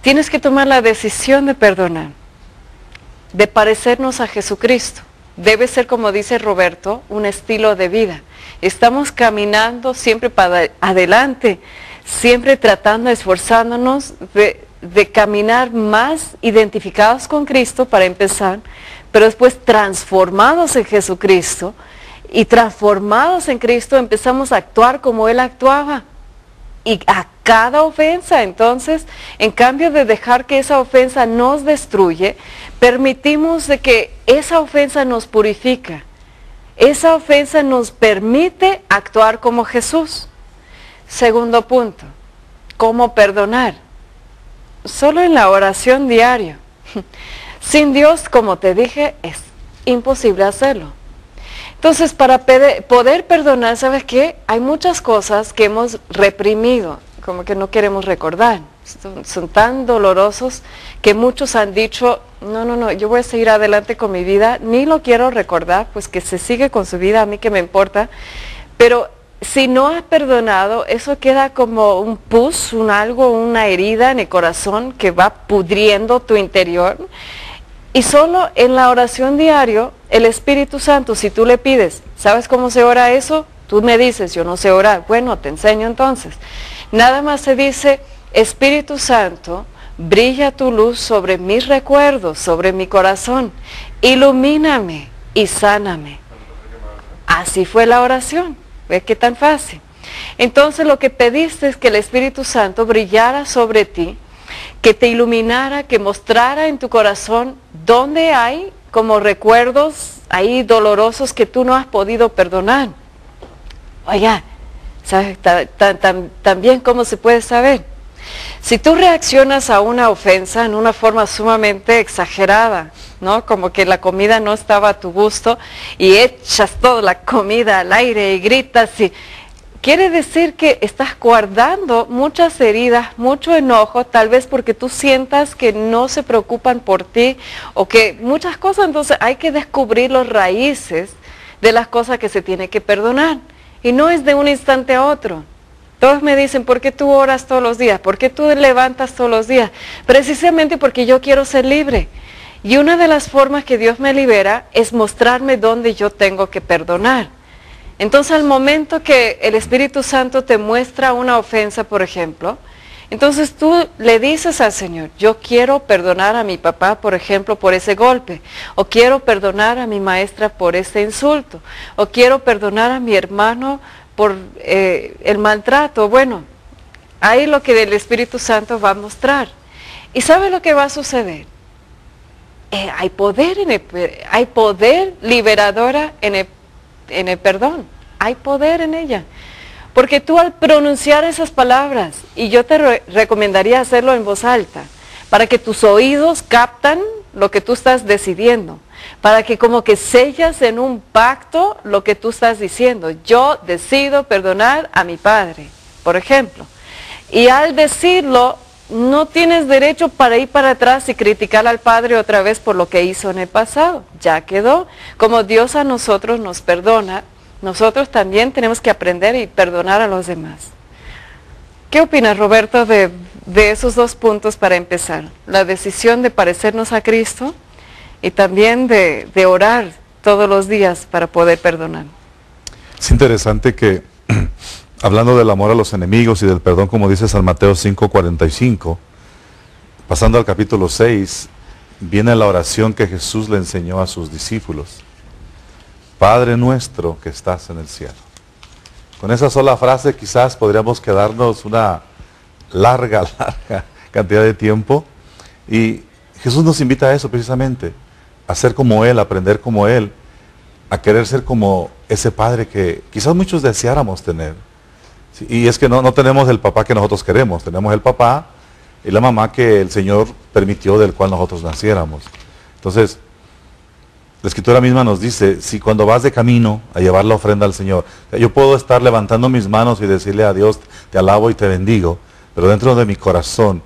Tienes que tomar la decisión de perdonar, de parecernos a Jesucristo. Debe ser, como dice Roberto, un estilo de vida. Estamos caminando siempre para adelante, siempre tratando, esforzándonos de caminar más identificados con Cristo para empezar, pero después transformados en Jesucristo, y transformados en Cristo empezamos a actuar como Él actuaba. Y a cada ofensa, entonces, en cambio de dejar que esa ofensa nos destruye, permitimos de que esa ofensa nos purifica. Esa ofensa nos permite actuar como Jesús. Segundo punto, ¿cómo perdonar? Solo en la oración diaria. Sin Dios, como te dije, es imposible hacerlo. Entonces, para poder perdonar, ¿sabes qué? Hay muchas cosas que hemos reprimido, como que no queremos recordar. Son tan dolorosos que muchos han dicho, no, yo voy a seguir adelante con mi vida, ni lo quiero recordar, pues que se sigue con su vida, a mí que me importa. Pero si no has perdonado, eso queda como un pus, una herida en el corazón que va pudriendo tu interior. Y solo en la oración diaria, el Espíritu Santo, si tú le pides, ¿sabes cómo se ora eso? Tú me dices, yo no sé orar. Bueno, te enseño entonces. Nada más se dice, Espíritu Santo, brilla tu luz sobre mis recuerdos, sobre mi corazón. Ilumíname y sáname. Así fue la oración. ¿Ves qué tan fácil? Entonces lo que pediste es que el Espíritu Santo brillara sobre ti, que te iluminara, que mostrara en tu corazón dónde hay como recuerdos ahí dolorosos que tú no has podido perdonar. Oiga, ¿sabes también cómo se puede saber? Si tú reaccionas a una ofensa en una forma sumamente exagerada, ¿no? Como que la comida no estaba a tu gusto y echas toda la comida al aire y gritas y... Quiere decir que estás guardando muchas heridas, mucho enojo, tal vez porque tú sientas que no se preocupan por ti o que muchas cosas, entonces hay que descubrir las raíces de las cosas que se tiene que perdonar. Y no es de un instante a otro. Todos me dicen, ¿por qué tú oras todos los días? ¿Por qué tú levantas todos los días? Precisamente porque yo quiero ser libre. Y una de las formas que Dios me libera es mostrarme dónde yo tengo que perdonar. Entonces al momento que el Espíritu Santo te muestra una ofensa, por ejemplo, entonces tú le dices al Señor, yo quiero perdonar a mi papá, por ejemplo, por ese golpe, o quiero perdonar a mi maestra por ese insulto, o quiero perdonar a mi hermano por el maltrato. Bueno, ahí lo que el Espíritu Santo va a mostrar. ¿Y sabe lo que va a suceder? Hay poder liberadora en el perdón, hay poder en ella. Porque tú al pronunciar esas palabras, y yo te recomendaría hacerlo en voz alta, para que tus oídos captan lo que tú estás decidiendo, para que como que sellas en un pacto lo que tú estás diciendo. Yo decido perdonar a mi padre, por ejemplo. Y al decirlo, no tienes derecho para ir para atrás y criticar al padre otra vez por lo que hizo en el pasado. Ya quedó. Como Dios a nosotros nos perdona, nosotros también tenemos que aprender y perdonar a los demás. ¿Qué opinas, Roberto, de esos dos puntos para empezar? La decisión de parecernos a Cristo y también de orar todos los días para poder perdonar. Es interesante que, hablando del amor a los enemigos y del perdón, como dice San Mateo 5:45, pasando al capítulo 6, viene la oración que Jesús le enseñó a sus discípulos. Padre nuestro que estás en el cielo. Con esa sola frase quizás podríamos quedarnos una larga cantidad de tiempo. Y Jesús nos invita a eso precisamente, a ser como Él, a aprender como Él, a querer ser como ese Padre que quizás muchos deseáramos tener. Sí, y es que no tenemos el papá que nosotros queremos, tenemos el papá y la mamá que el Señor permitió del cual nosotros naciéramos. Entonces, La Escritura misma nos dice, si cuando vas de camino a llevar la ofrenda al Señor, yo puedo estar levantando mis manos y decirle a Dios, te alabo y te bendigo, pero dentro de mi corazón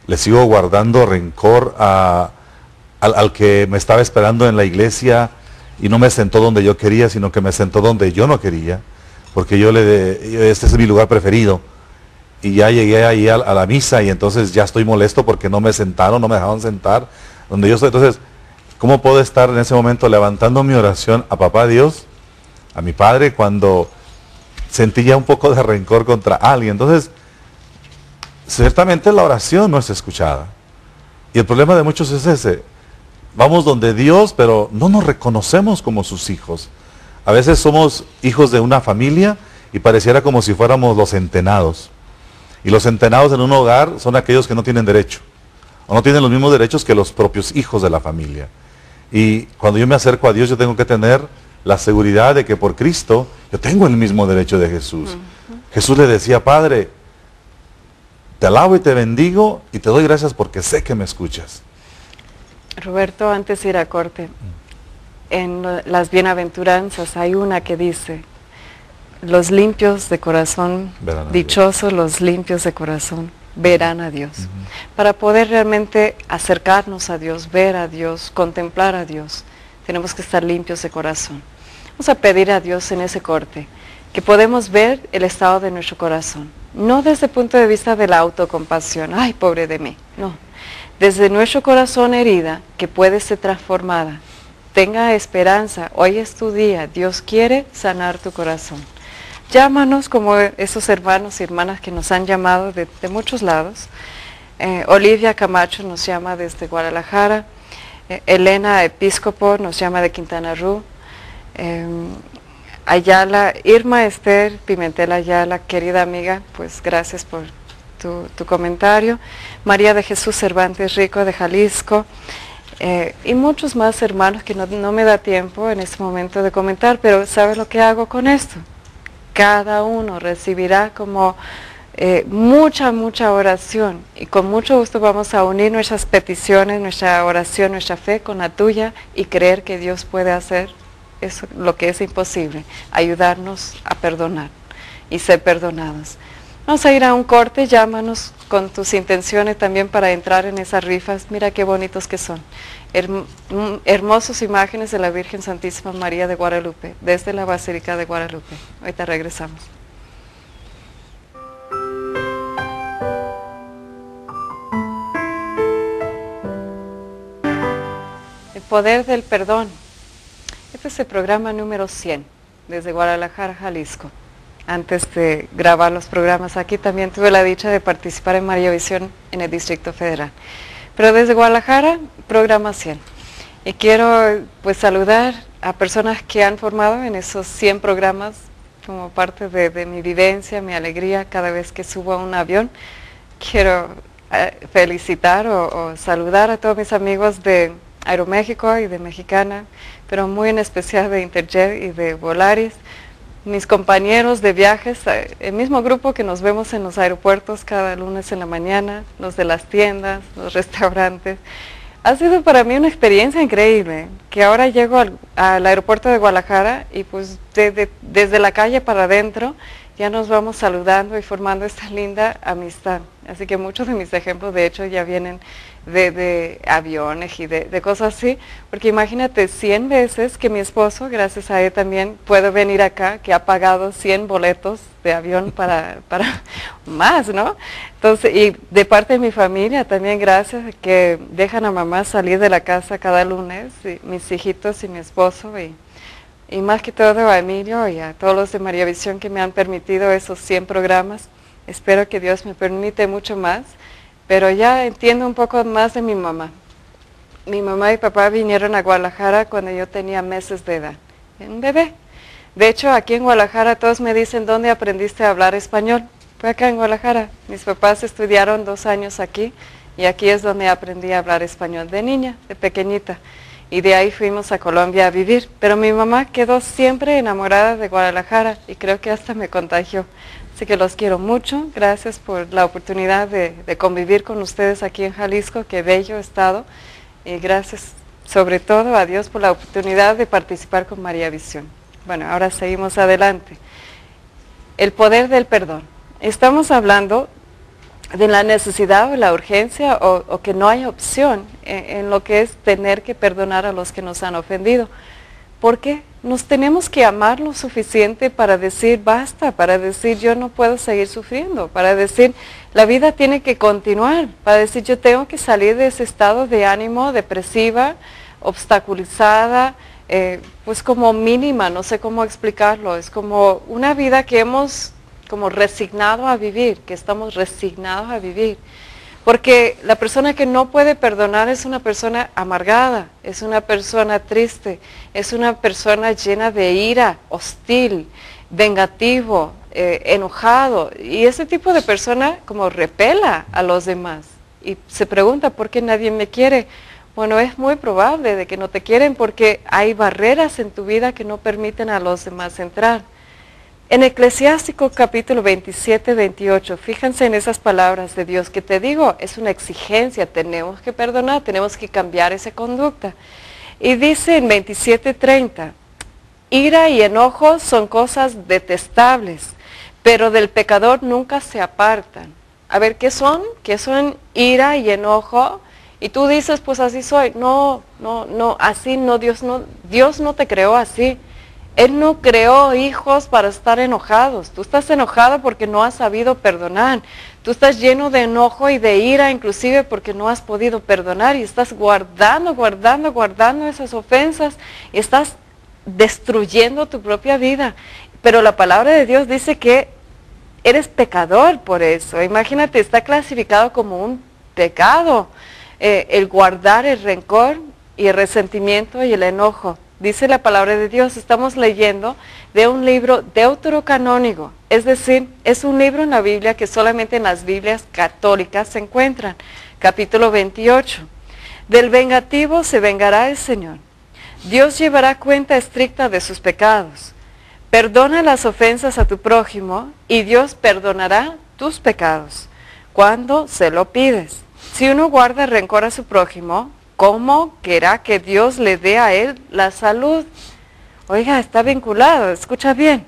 le sigo guardando rencor al que me estaba esperando en la iglesia y no me sentó donde yo quería, sino que me sentó donde yo no quería, porque este es mi lugar preferido. Y ya llegué ahí a la misa y entonces ya estoy molesto porque no me sentaron, no me dejaron sentar donde yo estoy. Entonces, ¿cómo puedo estar en ese momento levantando mi oración a Papá Dios, a mi Padre, cuando sentí ya un poco de rencor contra alguien? Entonces, ciertamente la oración no es escuchada. Y el problema de muchos es ese. Vamos donde Dios, pero no nos reconocemos como sus hijos. A veces somos hijos de una familia y pareciera como si fuéramos los entenados. Y los entenados en un hogar son aquellos que no tienen derecho, o no tienen los mismos derechos que los propios hijos de la familia. Y cuando yo me acerco a Dios, yo tengo que tener la seguridad de que por Cristo yo tengo el mismo derecho de Jesús. Jesús le decía, Padre, te alabo y te bendigo y te doy gracias porque sé que me escuchas. Roberto, antes de ir a corte, en las bienaventuranzas hay una que dice, los limpios de corazón, dichosos los limpios de corazón, verán a Dios. Para poder realmente acercarnos a Dios, ver a Dios, contemplar a Dios, tenemos que estar limpios de corazón. Vamos a pedir a Dios en ese corte, que podemos ver el estado de nuestro corazón. No desde el punto de vista de la autocompasión, ay, pobre de mí, no. Desde nuestro corazón herida, que puede ser transformada. Tenga esperanza, hoy es tu día, Dios quiere sanar tu corazón. Llámanos como esos hermanos y hermanas que nos han llamado de muchos lados. Olivia Camacho nos llama desde Guadalajara, Elena Episcopo nos llama de Quintana Roo, Ayala, Irma Esther Pimentel Ayala, querida amiga, pues gracias por tu comentario. María de Jesús Cervantes Rico de Jalisco, y muchos más hermanos que no me da tiempo en este momento de comentar, pero ¿sabes lo que hago con esto? Cada uno recibirá como mucha oración, y con mucho gusto vamos a unir nuestras peticiones, nuestra oración, nuestra fe con la tuya y creer que Dios puede hacer eso, lo que es imposible, ayudarnos a perdonar y ser perdonados. Vamos a ir a un corte, llámanos con tus intenciones también para entrar en esas rifas. Mira qué bonitos que son. Hermosas imágenes de la Virgen Santísima María de Guadalupe, desde la Basílica de Guadalupe. Ahorita regresamos. El poder del perdón. Este es el programa número 100, desde Guadalajara, Jalisco. Antes de grabar los programas aquí, también tuve la dicha de participar en María Visión en el Distrito Federal. Pero desde Guadalajara, programa 100. Y quiero pues saludar a personas que han formado en esos 100 programas como parte de mi vivencia, mi alegría cada vez que subo a un avión. Quiero felicitar o saludar a todos mis amigos de Aeroméxico y de Mexicana, pero muy en especial de Interjet y de Volaris. Mis compañeros de viajes, el mismo grupo que nos vemos en los aeropuertos cada lunes en la mañana, los de las tiendas, los restaurantes. Ha sido para mí una experiencia increíble, que ahora llego al aeropuerto de Guadalajara y pues desde la calle para adentro ya nos vamos saludando y formando esta linda amistad. Así que muchos de mis ejemplos de hecho ya vienen de aviones y de cosas así, porque imagínate 100 veces que mi esposo, gracias a él también puedo venir acá, que ha pagado 100 boletos de avión para más, ¿no? Entonces, y de parte de mi familia también gracias, que dejan a mamá salir de la casa cada lunes, y mis hijitos y mi esposo, y más que todo a Emilio y a todos los de María Visión que me han permitido esos 100 programas. Espero que Dios me permite mucho más. Pero ya entiendo un poco más de mi mamá. Mi mamá y papá vinieron a Guadalajara cuando yo tenía meses de edad, un bebé. De hecho, aquí en Guadalajara todos me dicen, ¿dónde aprendiste a hablar español? Fue acá en Guadalajara. Mis papás estudiaron 2 años aquí y aquí es donde aprendí a hablar español de niña, de pequeñita. Y de ahí fuimos a Colombia a vivir. Pero mi mamá quedó siempre enamorada de Guadalajara y creo que hasta me contagió. Así que los quiero mucho, gracias por la oportunidad de convivir con ustedes aquí en Jalisco, qué bello estado, y gracias sobre todo a Dios por la oportunidad de participar con María Visión. Bueno, ahora seguimos adelante. El poder del perdón. Estamos hablando de la necesidad o la urgencia o que no hay opción en lo que es tener que perdonar a los que nos han ofendido. ¿Por qué? Nos tenemos que amar lo suficiente para decir basta, para decir yo no puedo seguir sufriendo, para decir la vida tiene que continuar, para decir yo tengo que salir de ese estado de ánimo depresiva, obstaculizada, pues como mínima, no sé cómo explicarlo, es como una vida que hemos como resignado a vivir, que estamos resignados a vivir. Porque la persona que no puede perdonar es una persona amargada, es una persona triste, es una persona llena de ira, hostil, vengativo, enojado. Y ese tipo de persona como repela a los demás. Y se pregunta, ¿por qué nadie me quiere? Bueno, es muy probable de que no te quieren porque hay barreras en tu vida que no permiten a los demás entrar. En Eclesiástico capítulo 27, 28, fíjense en esas palabras de Dios que te digo, es una exigencia, tenemos que perdonar, tenemos que cambiar esa conducta. Y dice en 27:30, ira y enojo son cosas detestables, pero del pecador nunca se apartan. A ver, ¿qué son? ¿Qué son ira y enojo? Y tú dices, pues así soy. No, así no, Dios no te creó así. Él no creó hijos para estar enojados. Tú estás enojado porque no has sabido perdonar. Tú estás lleno de enojo y de ira, inclusive porque no has podido perdonar y estás guardando esas ofensas y estás destruyendo tu propia vida. Pero la palabra de Dios dice que eres pecador por eso. Imagínate, está clasificado como un pecado el guardar el rencor y el resentimiento y el enojo. Dice la palabra de Dios, estamos leyendo de un libro deuterocanónico, es decir, es un libro en la Biblia que solamente en las Biblias católicas se encuentran. Capítulo 28. Del vengativo se vengará el Señor. Dios llevará cuenta estricta de sus pecados. Perdona las ofensas a tu prójimo y Dios perdonará tus pecados cuando se lo pides. Si uno guarda rencor a su prójimo, ¿cómo querrá que Dios le dé a él la salud? Oiga, está vinculado, escucha bien.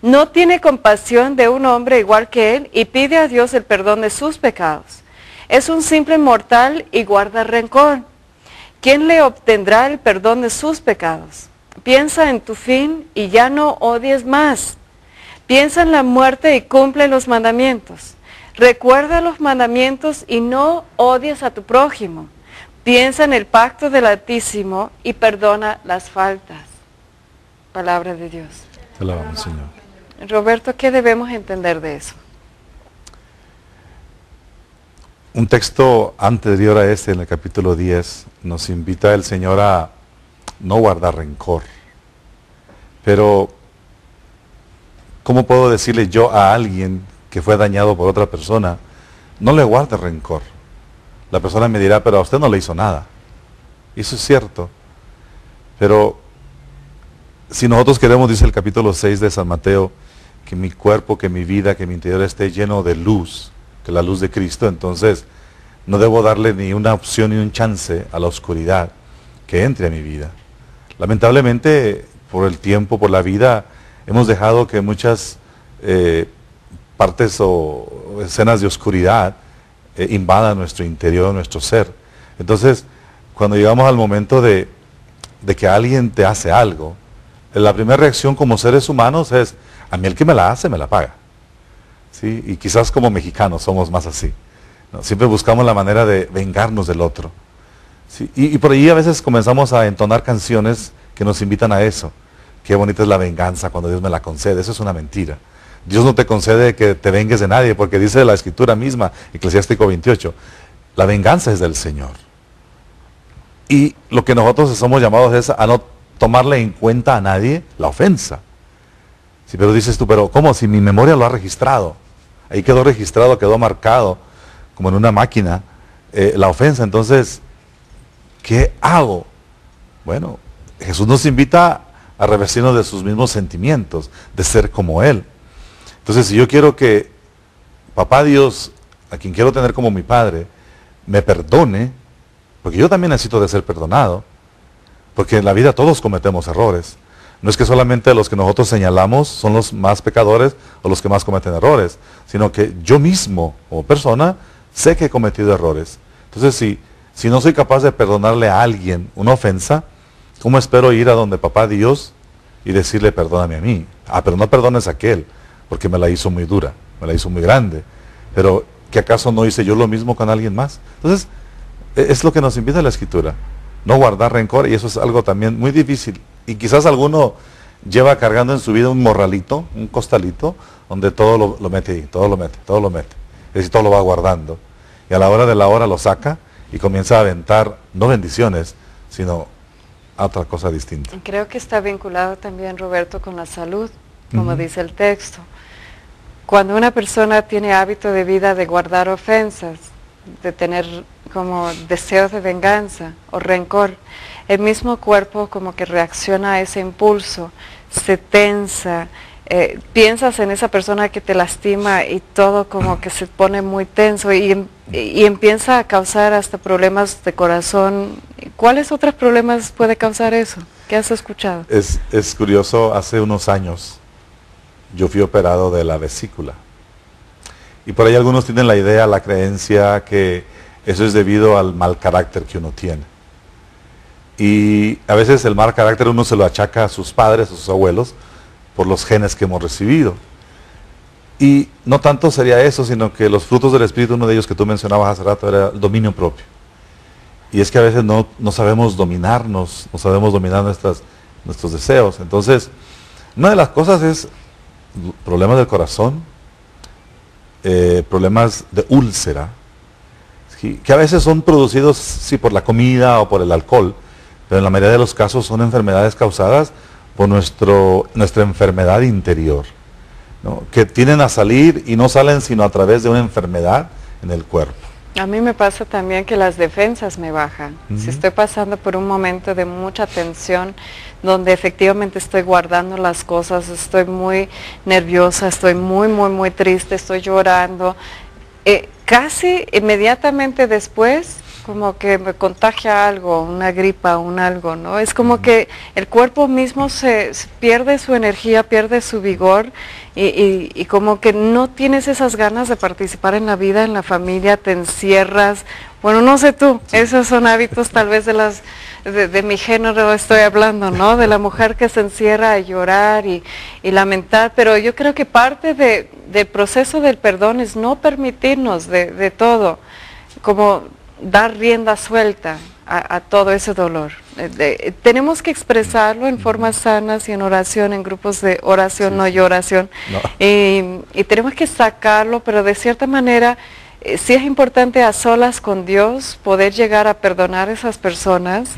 No tiene compasión de un hombre igual que él y pide a Dios el perdón de sus pecados. Es un simple mortal y guarda rencor. ¿Quién le obtendrá el perdón de sus pecados? Piensa en tu fin y ya no odies más. Piensa en la muerte y cumple los mandamientos. Recuerda los mandamientos y no odies a tu prójimo. Piensa en el pacto del Altísimo y perdona las faltas. Palabra de Dios. Te alabamos, Señor. Roberto, ¿qué debemos entender de eso? Un texto anterior a este, en el capítulo 10, nos invita el Señor a no guardar rencor. Pero, ¿cómo puedo decirle yo a alguien que fue dañado por otra persona, no le guarde rencor? La persona me dirá, pero a usted no le hizo nada. Y eso es cierto. Pero si nosotros queremos, dice el capítulo 6 de San Mateo, que mi cuerpo, que mi vida, que mi interior esté lleno de luz, que la luz de Cristo, entonces no debo darle ni una opción ni un chance a la oscuridad que entre a mi vida. Lamentablemente, por el tiempo, por la vida, hemos dejado que muchas partes o escenas de oscuridad invadan nuestro interior, nuestro ser. Entonces, cuando llegamos al momento de que alguien te hace algo, la primera reacción como seres humanos es, a mí el que me la hace, me la paga. ¿Sí? Y quizás como mexicanos somos más así, ¿no? Siempre buscamos la manera de vengarnos del otro. ¿Sí? Y por ahí a veces comenzamos a entonar canciones que nos invitan a eso. Qué bonita es la venganza cuando Dios me la concede. Eso es una mentira. Dios no te concede que te vengues de nadie, porque dice la Escritura misma, Eclesiástico 28, la venganza es del Señor. Y lo que nosotros somos llamados es a no tomarle en cuenta a nadie la ofensa. Sí, pero dices tú, pero ¿cómo? Si mi memoria lo ha registrado. Ahí quedó registrado, quedó marcado, como en una máquina, la ofensa. Entonces, ¿qué hago? Bueno, Jesús nos invita a revestirnos de sus mismos sentimientos, de ser como Él. Entonces, si yo quiero que Papá Dios, a quien quiero tener como mi Padre, me perdone, porque yo también necesito de ser perdonado, Porque en la vida todos cometemos errores. No es que solamente los que nosotros señalamos son los más pecadores o los que más cometen errores, sino que yo mismo, como persona, sé que he cometido errores. Entonces, si no soy capaz de perdonarle a alguien una ofensa, ¿cómo espero ir a donde papá Dios y decirle perdóname a mí? Ah, pero no perdones a aquel, porque me la hizo muy dura, me la hizo muy grande. Pero, ¿que acaso no hice yo lo mismo con alguien más? Entonces, es lo que nos invita la Escritura. No guardar rencor, y eso es algo también muy difícil. Y quizás alguno lleva cargando en su vida un morralito, un costalito, donde todo lo mete ahí, todo lo mete. Es decir, todo lo va guardando. Y a la hora de la hora lo saca y comienza a aventar, no bendiciones, sino a otra cosa distinta. Creo que está vinculado también, Roberto, con la salud, como dice el texto. Cuando una persona tiene hábito de vida de guardar ofensas, de tener como deseos de venganza o rencor, el mismo cuerpo como que reacciona a ese impulso, se tensa, piensas en esa persona que te lastima y todo como que se pone muy tenso y empieza a causar hasta problemas de corazón. ¿Cuáles otros problemas puede causar eso? ¿Qué has escuchado? Es curioso, hace unos años yo fui operado de la vesícula. Y por ahí algunos tienen la idea, la creencia que eso es debido al mal carácter que uno tiene. Y a veces el mal carácter uno se lo achaca a sus padres, a sus abuelos, por los genes que hemos recibido. Y no tanto sería eso, sino que los frutos del Espíritu, uno de ellos que tú mencionabas hace rato, era el dominio propio. Y es que a veces no sabemos dominarnos, no sabemos dominar nuestros deseos. Entonces, una de las cosas es problemas del corazón, problemas de úlcera, que a veces son producidos sí por la comida o por el alcohol, pero en la mayoría de los casos son enfermedades causadas por nuestra enfermedad interior, ¿no? Que tienden a salir y no salen sino a través de una enfermedad en el cuerpo. A mí me pasa también que las defensas me bajan. Si estoy pasando por un momento de mucha tensión, donde efectivamente estoy guardando las cosas, estoy muy nerviosa, estoy muy triste, estoy llorando, casi inmediatamente después como que me contagia algo, una gripa, un algo, ¿no? Es como que el cuerpo mismo se pierde su energía, pierde su vigor y como que no tienes esas ganas de participar en la vida, en la familia, te encierras. Bueno, no sé tú, esos son hábitos tal vez de mi género estoy hablando, ¿no? De la mujer que se encierra a llorar y lamentar, pero yo creo que parte del proceso del perdón es no permitirnos de todo, como dar rienda suelta a todo ese dolor. Tenemos que expresarlo en formas sanas y en oración, en grupos de oración, no yo oración, y tenemos que sacarlo, pero de cierta manera sí es importante a solas con Dios poder llegar a perdonar a esas personas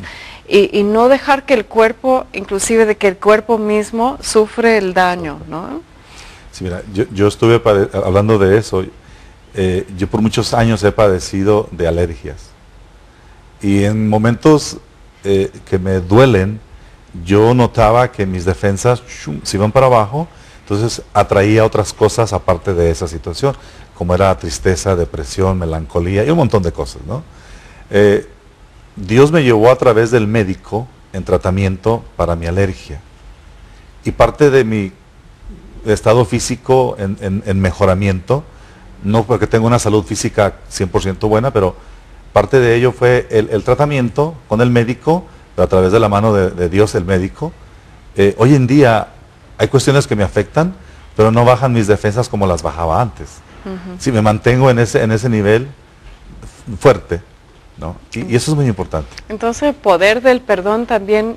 y no dejar que el cuerpo, inclusive de que el cuerpo mismo sufre el daño, ¿no? Sí, mira, yo estuve hablando de eso. Yo por muchos años he padecido de alergias y en momentos que me duelen yo notaba que mis defensas se iban para abajo, entonces atraía otras cosas aparte de esa situación, como era tristeza, depresión, melancolía y un montón de cosas, ¿no? Dios me llevó a través del médico en tratamiento para mi alergia y parte de mi estado físico en mejoramiento, no porque tengo una salud física 100% buena, pero parte de ello fue el tratamiento con el médico, pero a través de la mano de Dios, el médico. Hoy en día hay cuestiones que me afectan, pero no bajan mis defensas como las bajaba antes. Sí, me mantengo en ese nivel fuerte, ¿no? Y eso es muy importante. Entonces el poder del perdón también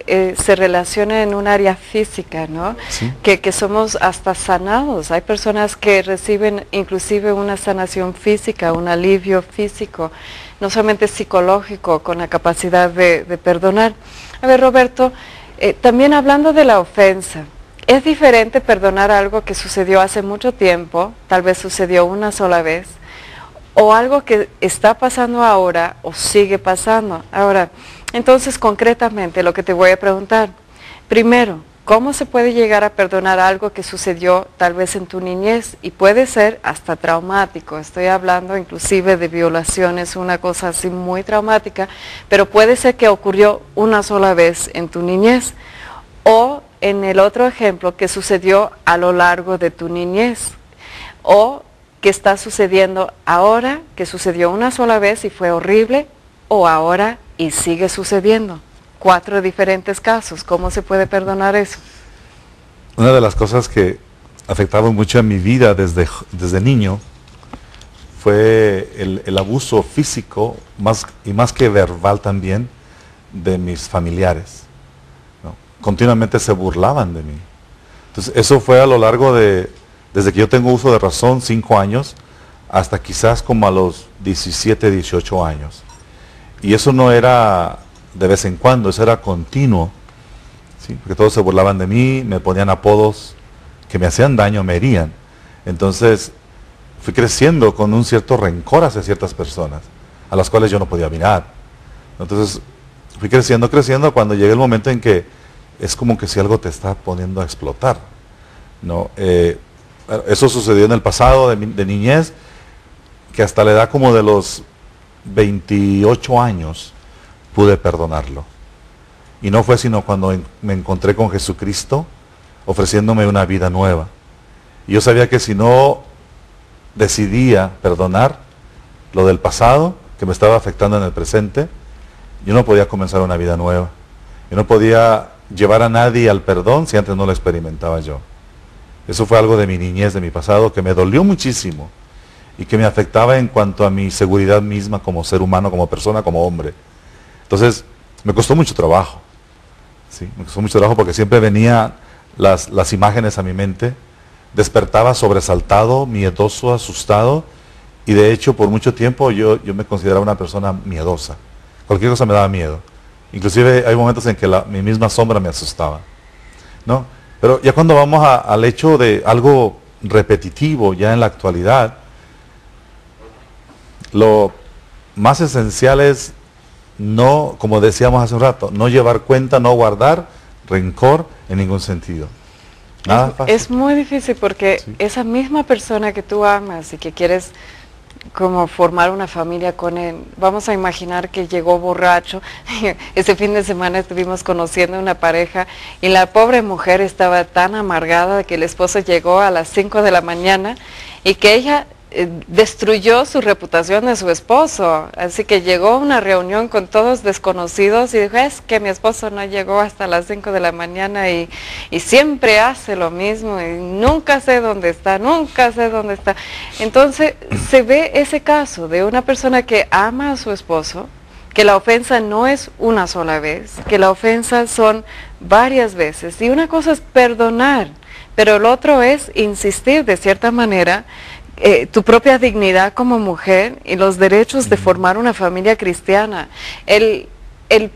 se relaciona en un área física, ¿no? Sí. Que somos hasta sanados. Hay personas que reciben inclusive una sanación física, un alivio físico, no solamente psicológico, con la capacidad de perdonar. A ver, Roberto, también hablando de la ofensa, ¿es diferente perdonar algo que sucedió hace mucho tiempo, tal vez sucedió una sola vez, o algo que está pasando ahora o sigue pasando? Ahora, entonces concretamente lo que te voy a preguntar, primero, ¿Cómo se puede llegar a perdonar algo que sucedió tal vez en tu niñez? Y puede ser hasta traumático. Estoy hablando inclusive de violaciones, una cosa así muy traumática, pero puede ser que ocurrió una sola vez en tu niñez. O en el otro ejemplo, que sucedió a lo largo de tu niñez. O que está sucediendo ahora, que sucedió una sola vez y fue horrible, o ahora y sigue sucediendo. 4 diferentes casos. ¿Cómo se puede perdonar eso? Una de las cosas que afectaba mucho en mi vida desde niño fue el abuso físico, más que verbal también, de mis familiares, ¿no? Continuamente se burlaban de mí. Entonces eso fue a lo largo desde que yo tengo uso de razón, 5 años, hasta quizás como a los 17, 18 años. Y eso no era de vez en cuando, eso era continuo, ¿sí? Porque todos se burlaban de mí, me ponían apodos que me hacían daño, me herían. Entonces fui creciendo con un cierto rencor hacia ciertas personas, a las cuales yo no podía mirar. Entonces fui creciendo, cuando llega el momento en que es como que si algo te está poniendo a explotar, ¿no? Eso sucedió en el pasado de niñez, que hasta la edad como de los 28 años, pude perdonarlo. Y no fue sino cuando me encontré con Jesucristo ofreciéndome una vida nueva. Y yo sabía que si no decidía perdonar lo del pasado, que me estaba afectando en el presente, yo no podía comenzar una vida nueva. Yo no podía llevar a nadie al perdón si antes no lo experimentaba yo. Eso fue algo de mi niñez, de mi pasado, que me dolió muchísimo y que me afectaba en cuanto a mi seguridad misma como ser humano, como persona, como hombre. Entonces, me costó mucho trabajo, ¿sí? Me costó mucho trabajo porque siempre venían las imágenes a mi mente, despertaba sobresaltado, miedoso, asustado, y de hecho por mucho tiempo yo me consideraba una persona miedosa. Cualquier cosa me daba miedo. Inclusive hay momentos en que mi misma sombra me asustaba, ¿no? Pero ya cuando vamos al hecho de algo repetitivo ya en la actualidad, lo más esencial es no, como decíamos hace un rato, no llevar cuenta, no guardar rencor en ningún sentido. Nada fácil. Es muy difícil porque Sí. esa misma persona que tú amas y que quieres como formar una familia con él, vamos a imaginar que llegó borracho. Ese fin de semana estuvimos conociendo una pareja y la pobre mujer estaba tan amargada de que el esposo llegó a las 5 de la mañana y que ella destruyó su reputación de su esposo, así que llegó a una reunión con todos desconocidos y dijo, es que mi esposo no llegó hasta las 5 de la mañana y siempre hace lo mismo y nunca sé dónde está, nunca sé dónde está. Entonces se ve ese caso de una persona que ama a su esposo, que la ofensa no es una sola vez, que la ofensa son varias veces, y una cosa es perdonar, pero el otro es insistir de cierta manera tu propia dignidad como mujer y los derechos de formar una familia cristiana. El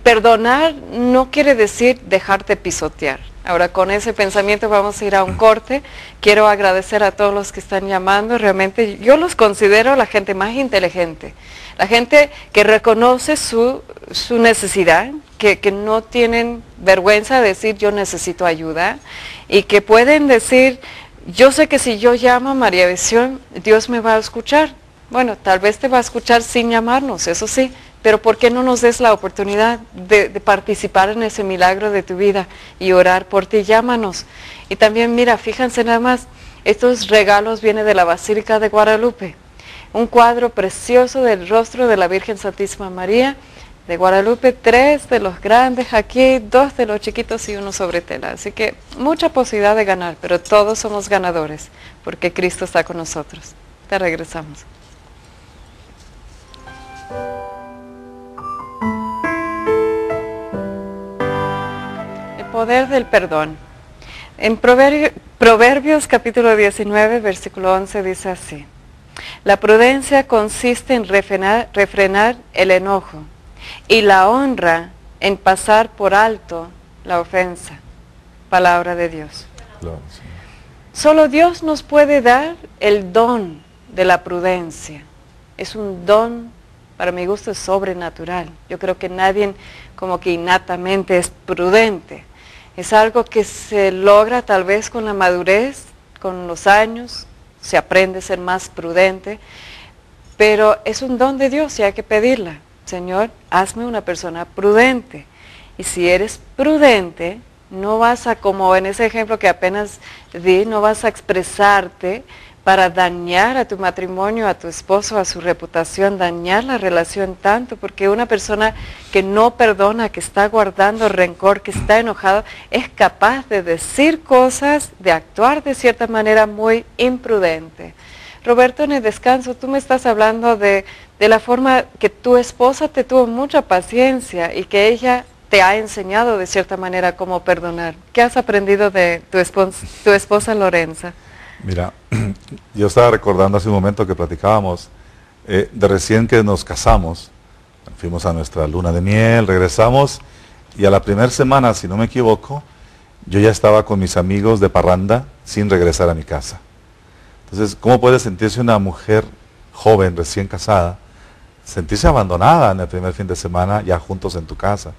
perdonar no quiere decir dejarte pisotear. Ahora con ese pensamiento vamos a ir a un corte. Quiero agradecer a todos los que están llamando. Realmente yo los considero la gente más inteligente. La gente que reconoce su necesidad, que no tienen vergüenza de decir yo necesito ayuda y que pueden decir yo sé que si yo llamo a María Visión, Dios me va a escuchar. Bueno, tal vez te va a escuchar sin llamarnos, eso sí, pero ¿por qué no nos des la oportunidad de participar en ese milagro de tu vida y orar por ti? Llámanos. Y también, mira, fíjense nada más, estos regalos vienen de la Basílica de Guadalupe. Un cuadro precioso del rostro de la Virgen Santísima María de Guadalupe, 3 de los grandes aquí, 2 de los chiquitos y 1 sobre tela. Así que mucha posibilidad de ganar, pero todos somos ganadores, porque Cristo está con nosotros. Te regresamos. El poder del perdón. En Proverbios capítulo 19, versículo 11 dice así: la prudencia consiste en refrenar el enojo, y la honra en pasar por alto la ofensa. Palabra de Dios. Claro, sí. Solo Dios nos puede dar el don de la prudencia. Es un don, para mi gusto, es sobrenatural. Yo creo que nadie como que innatamente es prudente. Es algo que se logra tal vez con la madurez, con los años, se aprende a ser más prudente, pero es un don de Dios y hay que pedirla. Señor, hazme una persona prudente. Y si eres prudente, no vas a, como en ese ejemplo que apenas di, no vas a expresarte para dañar a tu matrimonio, a tu esposo, a su reputación, dañar la relación tanto, porque una persona que no perdona, que está guardando rencor, que está enojado, es capaz de decir cosas, de actuar de cierta manera muy imprudente. Roberto, en el descanso, tú me estás hablando de la forma que tu esposa te tuvo mucha paciencia y que ella te ha enseñado de cierta manera cómo perdonar. ¿Qué has aprendido de tu esposa Lorenza? Mira, yo estaba recordando hace un momento que platicábamos de recién que nos casamos, fuimos a nuestra luna de miel, regresamos y a la primera semana, si no me equivoco, yo ya estaba con mis amigos de parranda sin regresar a mi casa. Entonces, ¿cómo puede sentirse una mujer joven, recién casada, sentirse abandonada en el primer fin de semana ya juntos en tu casa?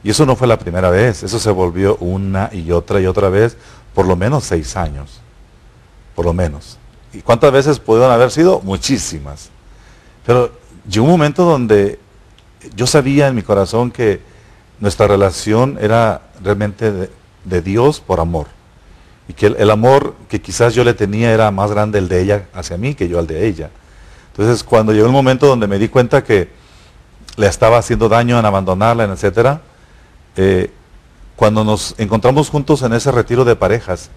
Y eso no fue la primera vez, eso se volvió una y otra vez, por lo menos 6 años. Por lo menos. ¿Y cuántas veces pudieron haber sido? Muchísimas. Pero llegó un momento donde yo sabía en mi corazón que nuestra relación era realmente de Dios por amor. Y que el amor que quizás yo le tenía era más grande el de ella hacia mí que yo al de ella. Entonces cuando llegó el momento donde me di cuenta que le estaba haciendo daño en abandonarla, etcétera, cuando nos encontramos juntos en ese retiro de parejas,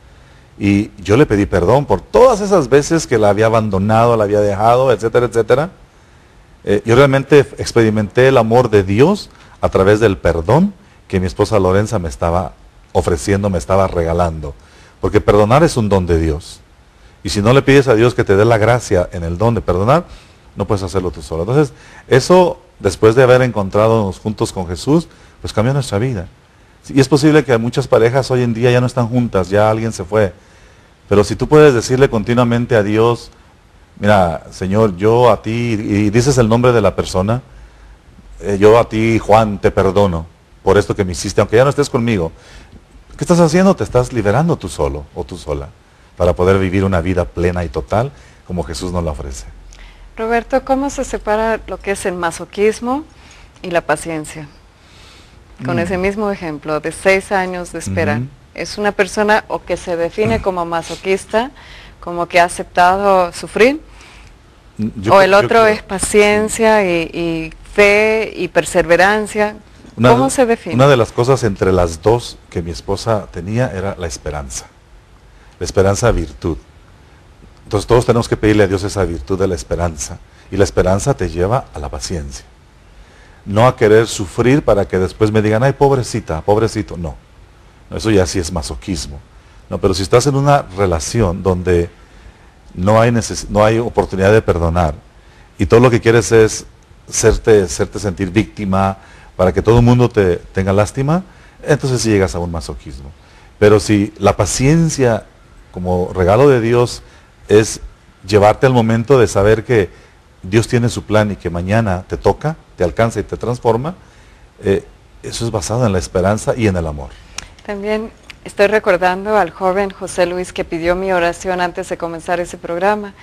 y yo le pedí perdón por todas esas veces que la había abandonado, la había dejado, etcétera, etcétera. Yo realmente experimenté el amor de Dios a través del perdón que mi esposa Lorenza me estaba ofreciendo, me estaba regalando. Porque perdonar es un don de Dios. Y si no le pides a Dios que te dé la gracia en el don de perdonar, no puedes hacerlo tú solo. Entonces, eso, después de haber encontrado juntos con Jesús, pues cambió nuestra vida. Y es posible que muchas parejas hoy en día ya no están juntas, ya alguien se fue. Pero si tú puedes decirle continuamente a Dios, mira, Señor, yo a ti, y dices el nombre de la persona, yo a ti, Juan, te perdono por esto que me hiciste, aunque ya no estés conmigo. ¿Qué estás haciendo? Te estás liberando tú solo o tú sola para poder vivir una vida plena y total como Jesús nos la ofrece. Roberto, ¿cómo se separa lo que es el masoquismo y la paciencia? Con ese mismo ejemplo de 6 años de espera. Es una persona o que se define como masoquista, como que ha aceptado sufrir, o el otro es paciencia y fe y perseverancia. ¿Cómo se define? Una de las cosas entre las dos que mi esposa tenía era la esperanza virtud. Entonces todos tenemos que pedirle a Dios esa virtud de la esperanza, y la esperanza te lleva a la paciencia. No a querer sufrir para que después me digan, ay, pobrecita, pobrecito. No, eso ya sí es masoquismo. No, pero si estás en una relación donde no hay oportunidad de perdonar, y todo lo que quieres es hacerte sentir víctima para que todo el mundo te tenga lástima, entonces sí llegas a un masoquismo. Pero si la paciencia como regalo de Dios es llevarte al momento de saber que Dios tiene su plan y que mañana te toca, te alcanza y te transforma, eso es basado en la esperanza y en el amor. También estoy recordando al joven José Luis que pidió mi oración antes de comenzar ese programa.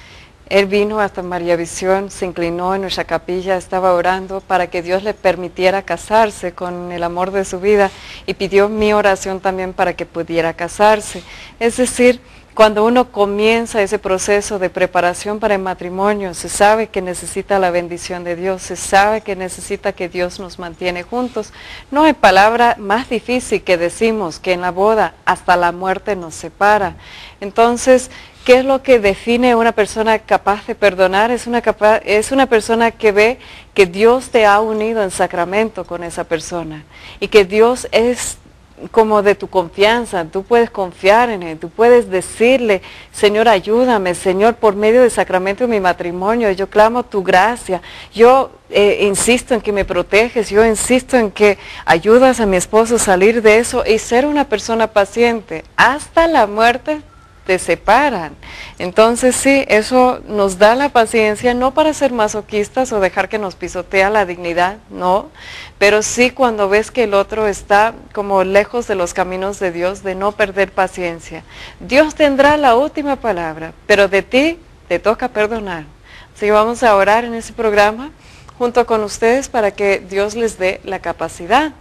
Él vino hasta María Visión, se inclinó en nuestra capilla, estaba orando para que Dios le permitiera casarse con el amor de su vida, y pidió mi oración también para que pudiera casarse. Es decir, cuando uno comienza ese proceso de preparación para el matrimonio, se sabe que necesita la bendición de Dios, se sabe que necesita que Dios nos mantiene juntos. No hay palabra más difícil que decimos que en la boda hasta la muerte nos separa. Entonces, ¿qué es lo que define una persona capaz de perdonar? Es una persona que ve que Dios te ha unido en sacramento con esa persona y que Dios es como de tu confianza, tú puedes confiar en Él, tú puedes decirle, Señor, ayúdame, Señor, por medio del sacramento de mi matrimonio, yo clamo tu gracia, yo insisto en que me proteges, yo insisto en que ayudas a mi esposo a salir de eso y ser una persona paciente hasta la muerte. te separan. Entonces sí, eso nos da la paciencia, no para ser masoquistas o dejar que nos pisotea la dignidad, no, pero sí cuando ves que el otro está como lejos de los caminos de Dios, de no perder paciencia. Dios tendrá la última palabra, pero de ti te toca perdonar. Así que vamos a orar en ese programa junto con ustedes para que Dios les dé la capacidad,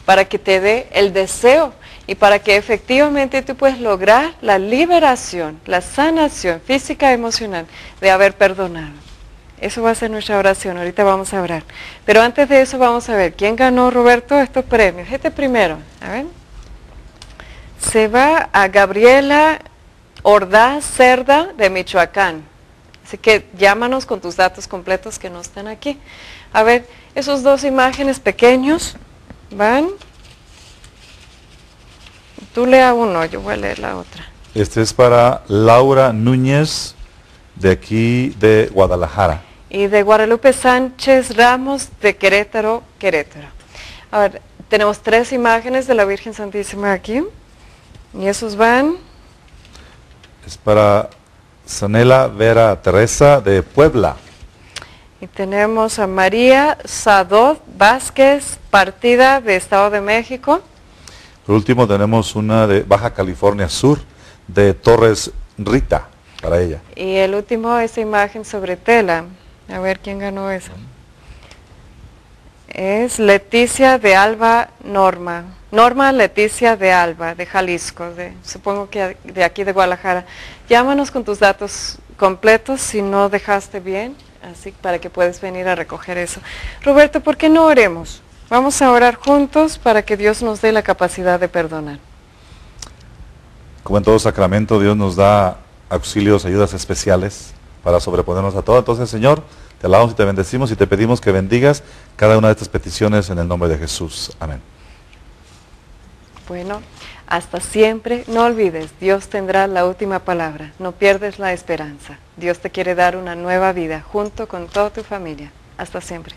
para que te dé el deseo y para que efectivamente tú puedas lograr la liberación, la sanación física y emocional de haber perdonado. Eso va a ser nuestra oración, ahorita vamos a orar. Pero antes de eso vamos a ver, ¿quién ganó, Roberto, estos premios? Este primero, a ver. Se va a Gabriela Ordaz Cerda de Michoacán. Así que llámanos con tus datos completos que no están aquí. A ver, esos dos imágenes pequeños van. Tú lea uno, yo voy a leer la otra. Este es para Laura Núñez, de aquí de Guadalajara. Y de Guadalupe Sánchez Ramos, de Querétaro, Querétaro. A ver, tenemos 3 imágenes de la Virgen Santísima aquí. Y esos van. Es para Sanela Vera Teresa, de Puebla. Y tenemos a María Sadot Vázquez, partida de Estado de México. Por último tenemos una de Baja California Sur, de Torres Rita, para ella. Y el último, esa imagen sobre tela. A ver quién ganó esa. Es Leticia de Alba Norma. Norma Leticia de Alba, de Jalisco, supongo que de aquí de Guadalajara. Llámanos con tus datos completos si no dejaste bien, así para que puedas venir a recoger eso. Roberto, ¿por qué no oremos? Vamos a orar juntos para que Dios nos dé la capacidad de perdonar. Como en todo sacramento, Dios nos da auxilios, ayudas especiales para sobreponernos a todo. Entonces, Señor, te alabamos y te bendecimos y te pedimos que bendigas cada una de estas peticiones en el nombre de Jesús. Amén. Bueno, hasta siempre. No olvides, Dios tendrá la última palabra. No pierdes la esperanza. Dios te quiere dar una nueva vida junto con toda tu familia. Hasta siempre.